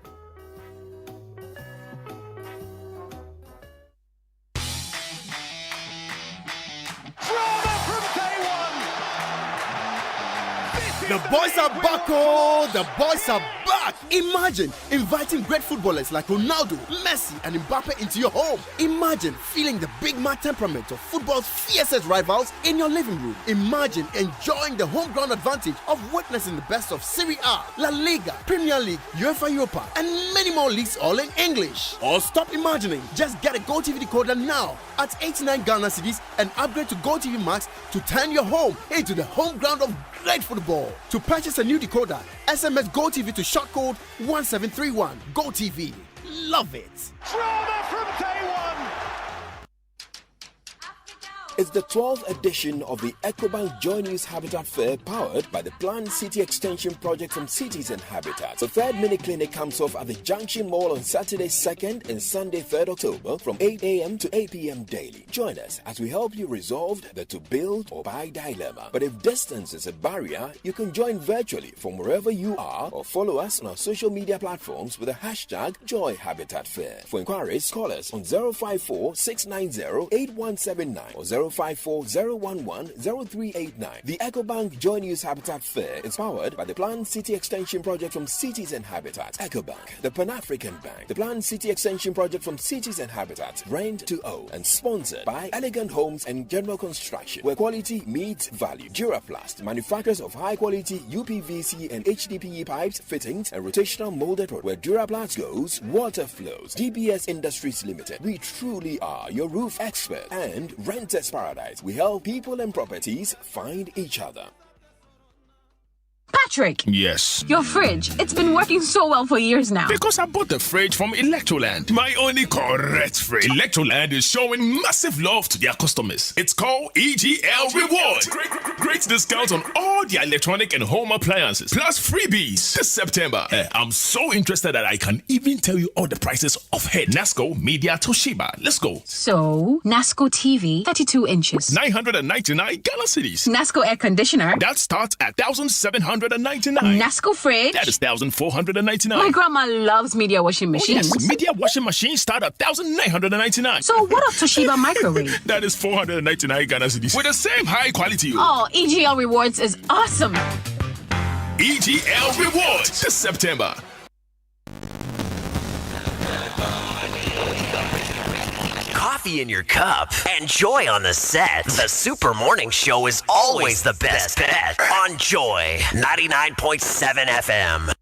Speaker 5: The boys are back, oh! The boys are back! Imagine inviting great footballers like Ronaldo, Messi, and Mbappe into your home. Imagine feeling the big mad temperament of football's fiercest rivals in your living room. Imagine enjoying the home ground advantage of witnessing the best of Serie A, La Liga, Premier League, UEFA Europa, and many more leagues all in English. Or stop imagining. Just get a GoTV decoder now at 89 Ghana cedis and upgrade to GoTV Max to turn your home into the home ground of great football. To purchase a new decoder, SMS GoTV to short code 1731. GoTV. Love it.
Speaker 23: Drama from day one.
Speaker 11: It's the 12th edition of the EcoBank Joy News Habitat Fair powered by the Plan City Extension Project from Cities and Habitats. The third mini clinic comes off at the Junction Mall on Saturday 2nd and Sunday 3rd October from 8 a.m. to 8 p.m. daily. Join us as we help you resolve the to build or buy dilemma. But if distance is a barrier, you can join virtually from wherever you are or follow us on our social media platforms with the hashtag Joy Habitat Fair. For inquiries, call us on 054 690 8179 or 054-011-0389. The EcoBank Joy News Habitat Fair is powered by the Plan City Extension Project from Cities and Habitats. EcoBank, the Pan-African Bank, the Plan City Extension Project from Cities and Habitats, Rent to Own, and sponsored by Elegant Homes and General Construction, where quality meets value. Duraplast, manufacturers of high-quality UPVC and HDPE pipes, fittings, and rotational molded rod. Where Duraplast goes, water flows. DBS Industries Limited. We truly are your roof expert. And Renters Paradise. We help people and properties find each other.
Speaker 13: Patrick!
Speaker 29: Yes.
Speaker 13: Your fridge, it's been working so well for years now.
Speaker 29: Because I bought the fridge from Electroland, my only correct fridge. Electroland is showing massive love to their customers. It's called EGL Rewards. Great discounts on all their electronic and home appliances, plus freebies. This September, I'm so interested that I can even tell you all the prices of head. Nasco, Media, Toshiba. Let's go.
Speaker 13: So, Nasco TV, 32 inches.
Speaker 29: 999 Ghana cedis.
Speaker 13: Nasco air conditioner.
Speaker 29: That starts at 1,799.
Speaker 13: Nasco fridge.
Speaker 29: That is 1,499.
Speaker 13: My grandma loves Media washing machines.
Speaker 29: Oh, yes. Media washing machines start at 1,999.
Speaker 13: So what of Toshiba microwave?
Speaker 29: That is 499 Ghana cedis with the same high quality.
Speaker 13: Oh, EGL Rewards is awesome.
Speaker 29: EGL Rewards this September.
Speaker 20: Coffee in your cup and Joy on the set. The Super Morning Show is always the best bet on Joy 99.7 FM.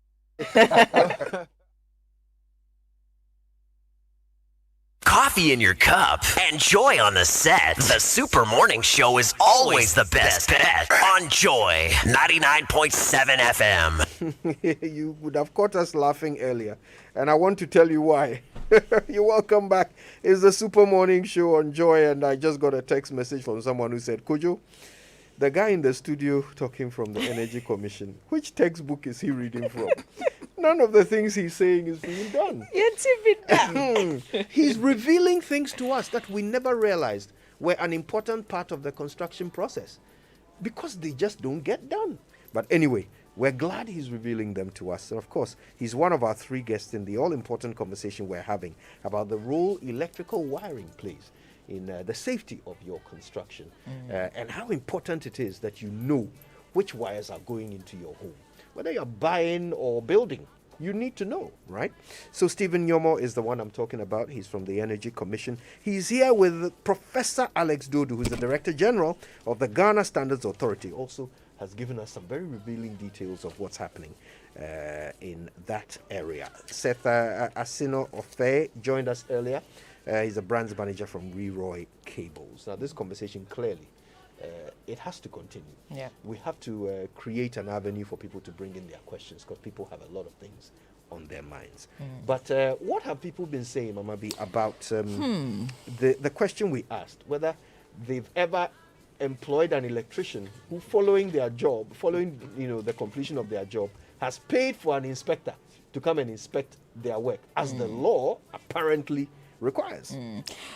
Speaker 20: Coffee in your cup and Joy on the set. The Super Morning Show is always the best bet on Joy 99.7 FM.
Speaker 1: You would have caught us laughing earlier, and I want to tell you why. You're welcome back. It's the Super Morning Show on Joy, and I just got a text message from someone who said, Kojo, the guy in the studio talking from the Energy Commission, which textbook is he reading from? None of the things he's saying is being done. He's revealing things to us that we never realized were an important part of the construction process because they just don't get done. But anyway, we're glad he's revealing them to us. And of course, he's one of our three guests in the all-important conversation we're having about the role electrical wiring plays in the safety of your construction and how important it is that you know which wires are going into your home, whether you're buying or building. You need to know, right? So Stephen Nyomo is the one I'm talking about. He's from the Energy Commission. He's here with Professor Alex Dodu, who's the Director General of the Ghana Standards Authority. Also has given us some very revealing details of what's happening in that area. Seth Asino Ofe joined us earlier. He's a brands manager from Reroy Cables. Now, this conversation clearly, it has to continue.
Speaker 2: Yeah.
Speaker 1: We have to create an avenue for people to bring in their questions, because people have a lot of things on their minds. But what have people been saying, Mama B, about the question we asked, whether they've ever employed an electrician who, following their job, following the completion of their job, has paid for an inspector to come and inspect their work, as the law apparently requires.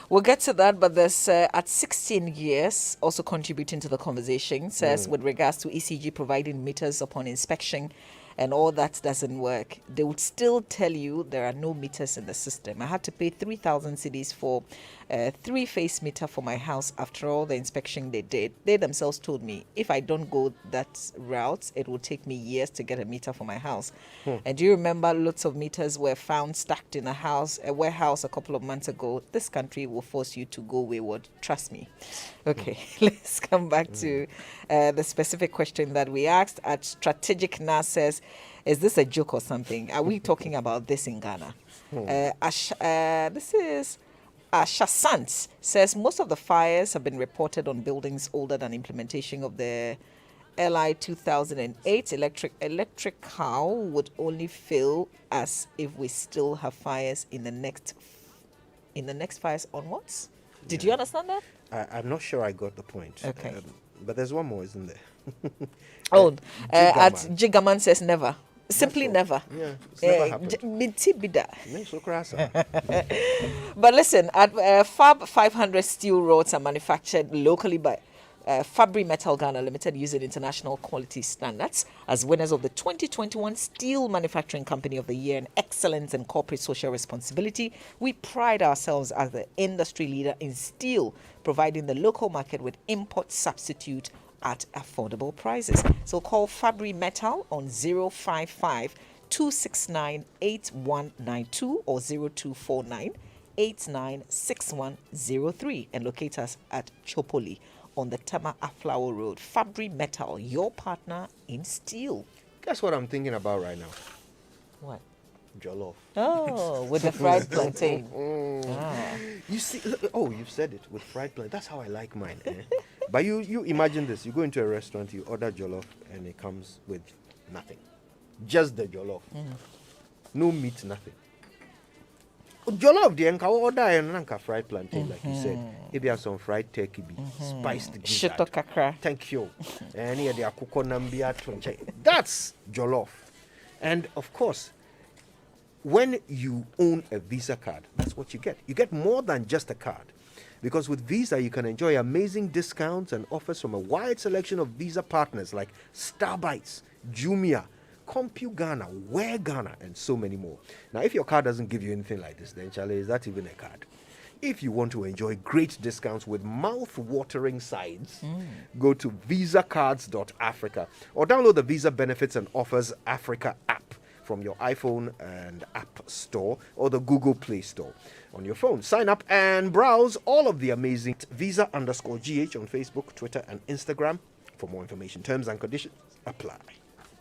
Speaker 2: We'll get to that, but there's at 16 years also contributing to the conversation, says with regards to ECG providing meters upon inspection and all that doesn't work, they would still tell you there are no meters in the system. I had to pay 3,000 cedis for a 3-phase meter for my house after all the inspection they did. They themselves told me if I don't go that route, it will take me years to get a meter for my house. And do you remember lots of meters were found stacked in a warehouse a couple of months ago? This country will force you to go wayward. Trust me. Okay, let's come back to the specific question that we asked. At Strategic NAS says, is this a joke or something? Are we talking about this in Ghana? This is Shasant says most of the fires have been reported on buildings older than implementation of the LI 2008. Electric cow would only fail as if we still have fires in the next fires onwards. Did you understand that?
Speaker 1: I'm not sure I got the point.
Speaker 2: Okay.
Speaker 1: But there's one more, isn't there?
Speaker 2: At Jigaman says never. Simply never.
Speaker 1: Yeah, it's never happened.
Speaker 2: But listen, at Fab 500 steel rods are manufactured locally by Fabri Metal Ghana Limited using international quality standards as winners of the 2021 Steel Manufacturing Company of the Year in Excellence and Corporate Social Responsibility. We pride ourselves as the industry leader in steel, providing the local market with import substitute at affordable prices. So call Fabri Metal on 055 269 8192 or 0249 896103 and locate us at Chopoli on the Tama Aflao Road. Fabri Metal, your partner in steel.
Speaker 1: Guess what I'm thinking about right now?
Speaker 2: What?
Speaker 1: Jollof.
Speaker 2: Oh, with the fried plantain.
Speaker 1: You see, you've said it, with fried plantain. That's how I like mine. But you imagine this. You go into a restaurant, you order jollof, and it comes with nothing. Just the jollof. No meat, nothing. Jollof, the enka order and fried plantain, like you said. Maybe have some fried turkey, spiced gizzard. Thank you. And here they are kukonambia tonche. That's jollof. And of course, when you own a Visa card, that's what you get. You get more than just a card. Because with Visa, you can enjoy amazing discounts and offers from a wide selection of Visa partners like Starbites, Jumia, CompuGhana, Wear Ghana, and so many more. Now, if your card doesn't give you anything like this, then Charlie, is that even a card? If you want to enjoy great discounts with mouth-watering sides, go to visacards.africa or download the Visa Benefits and Offers Africa app from your iPhone and App Store or the Google Play Store on your phone. Sign up and browse all of the amazing Visa_GH on Facebook, Twitter, and Instagram. For more information, terms and conditions apply.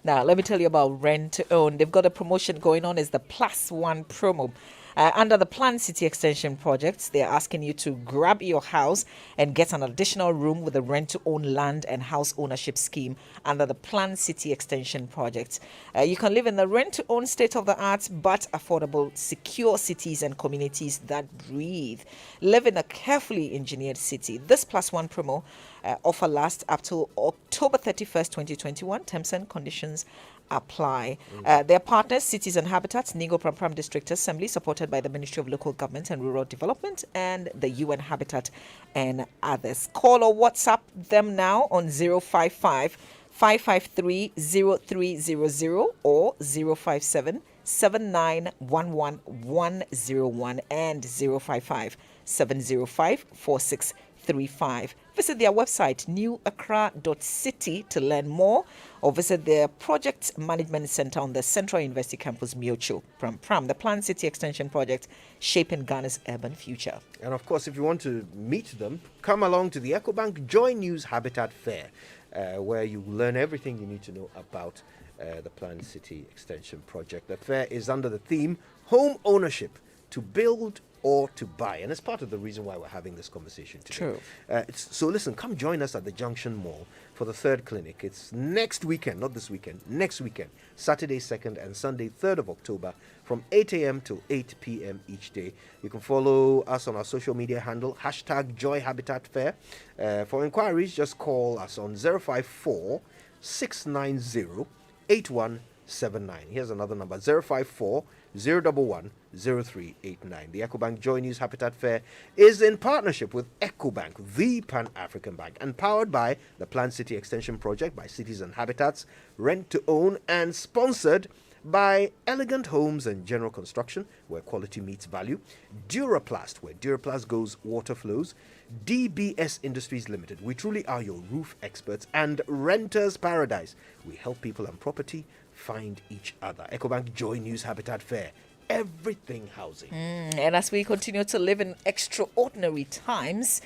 Speaker 2: Now, let me tell you about Rent to Own. They've got a promotion going on. It's the +1 promo. Under the Plan City Extension projects, they're asking you to grab your house and get an additional room with the rent-to-own land and house ownership scheme under the Plan City Extension project. You can live in the rent-to-own state-of-the-art but affordable, secure cities and communities that breathe. Live in a carefully engineered city. This +1 promo offer lasts up to October 31st, 2021. Terms and conditions apply. Their partners, Cities and Habitats, Nigo Pram District Assembly, supported by the Ministry of Local Government and Rural Development and the UN Habitat and others. Call or WhatsApp them now on 055 553 0300 or 057 7911 101 and 055 705 46 35. Visit their website, newaccra.city, to learn more, or visit their Project Management Center on the Central University Campus, Miocho, Pram, the Plan City Extension Project, shaping Ghana's urban future.
Speaker 1: And of course, if you want to meet them, come along to the EcoBank Joy News Habitat Fair, where you learn everything you need to know about the Plan City Extension Project. The fair is under the theme Home Ownership, to build or to buy, and it's part of the reason why we're having this conversation today.
Speaker 2: True.
Speaker 1: So listen, come join us at the Junction Mall for the third clinic. It's next weekend, not this weekend, next weekend, Saturday 2nd and Sunday 3rd of October from 8 a.m. to 8 p.m. each day. You can follow us on our social media handle, #JoyHabitatFair. For inquiries, just call us on 054 690 8179. Here's another number, 054 011 0389. The EcoBank Joy News Habitat Fair is in partnership with EcoBank, the Pan-African Bank, and powered by the Plan City Extension Project by Cities and Habitats, Rent to Own, and sponsored by Elegant Homes and General Construction, where quality meets value, Duraplast, where Duraplast goes, water flows, DBS Industries Limited, we truly are your roof experts, and Renters Paradise, we help people and property find each other. EcoBank Joy News Habitat Fair, everything housing.
Speaker 2: And as we continue to live in extraordinary times,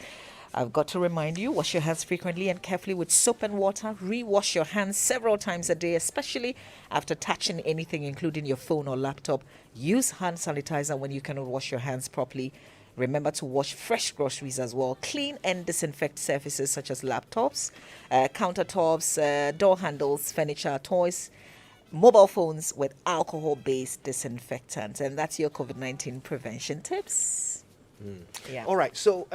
Speaker 2: I've got to remind you, wash your hands frequently and carefully with soap and water. Re-wash your hands several times a day, especially after touching anything, including your phone or laptop. Use hand sanitizer when you cannot wash your hands properly. Remember to wash fresh groceries as well. Clean and disinfect surfaces such as laptops, countertops, door handles, furniture, toys, mobile phones with alcohol-based disinfectants. And that's your COVID-19 prevention tips. Yeah.
Speaker 1: All right, so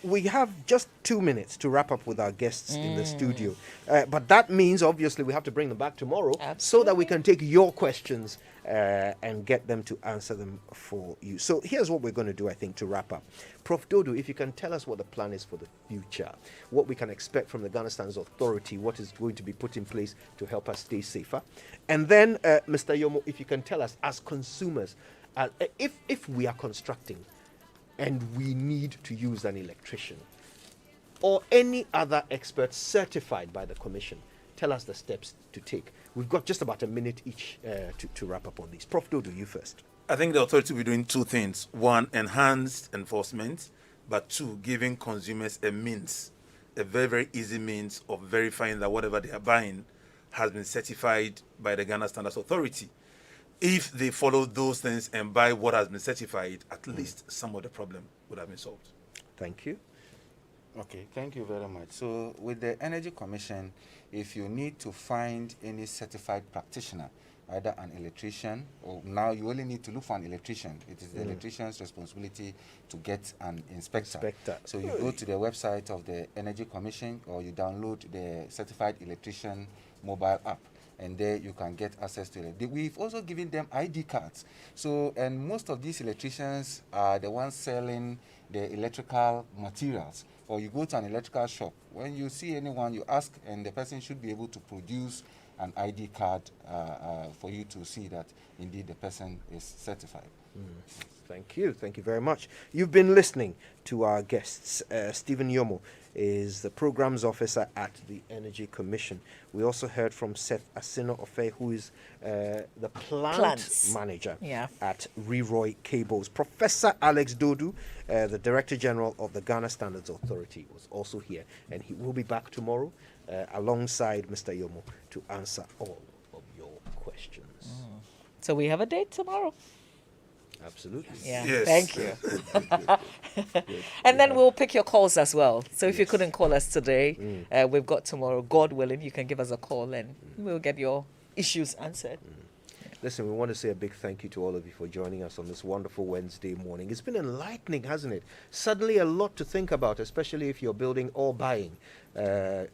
Speaker 1: we have just 2 minutes to wrap up with our guests in the studio. But that means, obviously, we have to bring them back tomorrow so that we can take your questions and get them to answer them for you. So here's what we're going to do, I think, to wrap up. Prof. Dodo, if you can tell us what the plan is for the future, what we can expect from the Ghana Standards Authority, what is going to be put in place to help us stay safer. And then, Mr. Yomo, if you can tell us, as consumers, if we are constructing and we need to use an electrician or any other expert certified by the Commission, tell us the steps to take. We've got just about a minute each to wrap up on these. Prof. Dodo, you first.
Speaker 3: I think the authority will be doing two things. One, enhanced enforcement, but two, giving consumers a means, a very, very easy means of verifying that whatever they are buying has been certified by the Ghana Standards Authority. If they follow those things and buy what has been certified, at least some of the problem would have been solved.
Speaker 1: Thank you.
Speaker 4: Okay, thank you very much. So with the Energy Commission, if you need to find any certified practitioner, either an electrician, or now you only need to look for an electrician. It is the electrician's responsibility to get an inspector. So you go to the website of the Energy Commission, or you download the Certified Electrician mobile app, and there you can get access to it. We've also given them ID cards. So, and most of these electricians are the ones selling the electrical materials. Or you go to an electrical shop. When you see anyone, you ask, and the person should be able to produce an ID card for you to see that indeed the person is certified.
Speaker 1: Thank you. Thank you very much. You've been listening to our guests. Stephen Yomo is the Programs Officer at the Energy Commission. We also heard from Seth Asino-Ofe, who is the Plant Manager at Reroy Cables. Professor Alex Dodu, the Director General of the Ghana Standards Authority, was also here, and he will be back tomorrow alongside Mr. Yomo to answer all of your questions.
Speaker 2: So we have a date tomorrow.
Speaker 1: Absolutely.
Speaker 2: Yeah.
Speaker 3: Yes.
Speaker 2: Thank you. And then we'll pick your calls as well. So if you couldn't call us today, we've got tomorrow. God willing, you can give us a call and we'll get your issues answered.
Speaker 1: Listen, we want to say a big thank you to all of you for joining us on this wonderful Wednesday morning. It's been enlightening, hasn't it? Suddenly a lot to think about, especially if you're building or buying a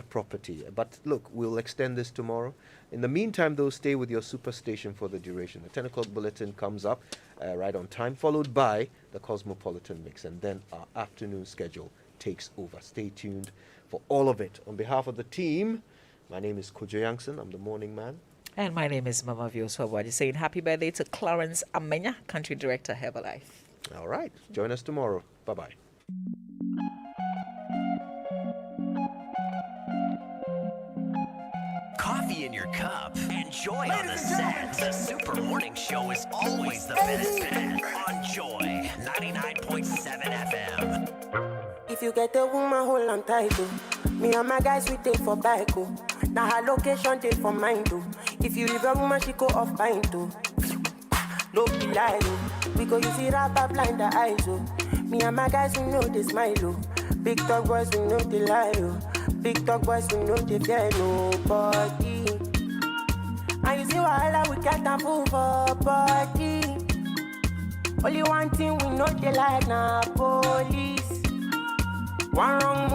Speaker 1: property. But look, we'll extend this tomorrow. In the meantime, though, stay with your superstation for the duration. The 10 o'clock bulletin comes up right on time, followed by the Cosmopolitan Mix, and then our afternoon schedule takes over. Stay tuned for all of it. On behalf of the team, my name is Kojo Yankson. I'm the morning man.
Speaker 2: And my name is Mama Vioswabwaji, saying happy birthday to Clarence Amenya, Country Director, Herbalife.
Speaker 1: All right. Join us tomorrow. Bye-bye.
Speaker 20: tea in your cup. Enjoy on the set. The Super Morning Show is always the best bet on Joy 99.7 FM.
Speaker 6: If you get a woman, hold on tight, oh. Me and my guys, we take for bike, oh. Now her location, take for mine, too. If you leave a woman, she go off pine, too. No be lie, oh. We go use it up, blind the eyes, oh. Me and my guys, we know they smile, oh. Big dog boys, we know they lie, oh. Big dog boys, we know they fear nobody. And you see why we can't move for body. Only one thing we know they like, nah, police. One wrong move.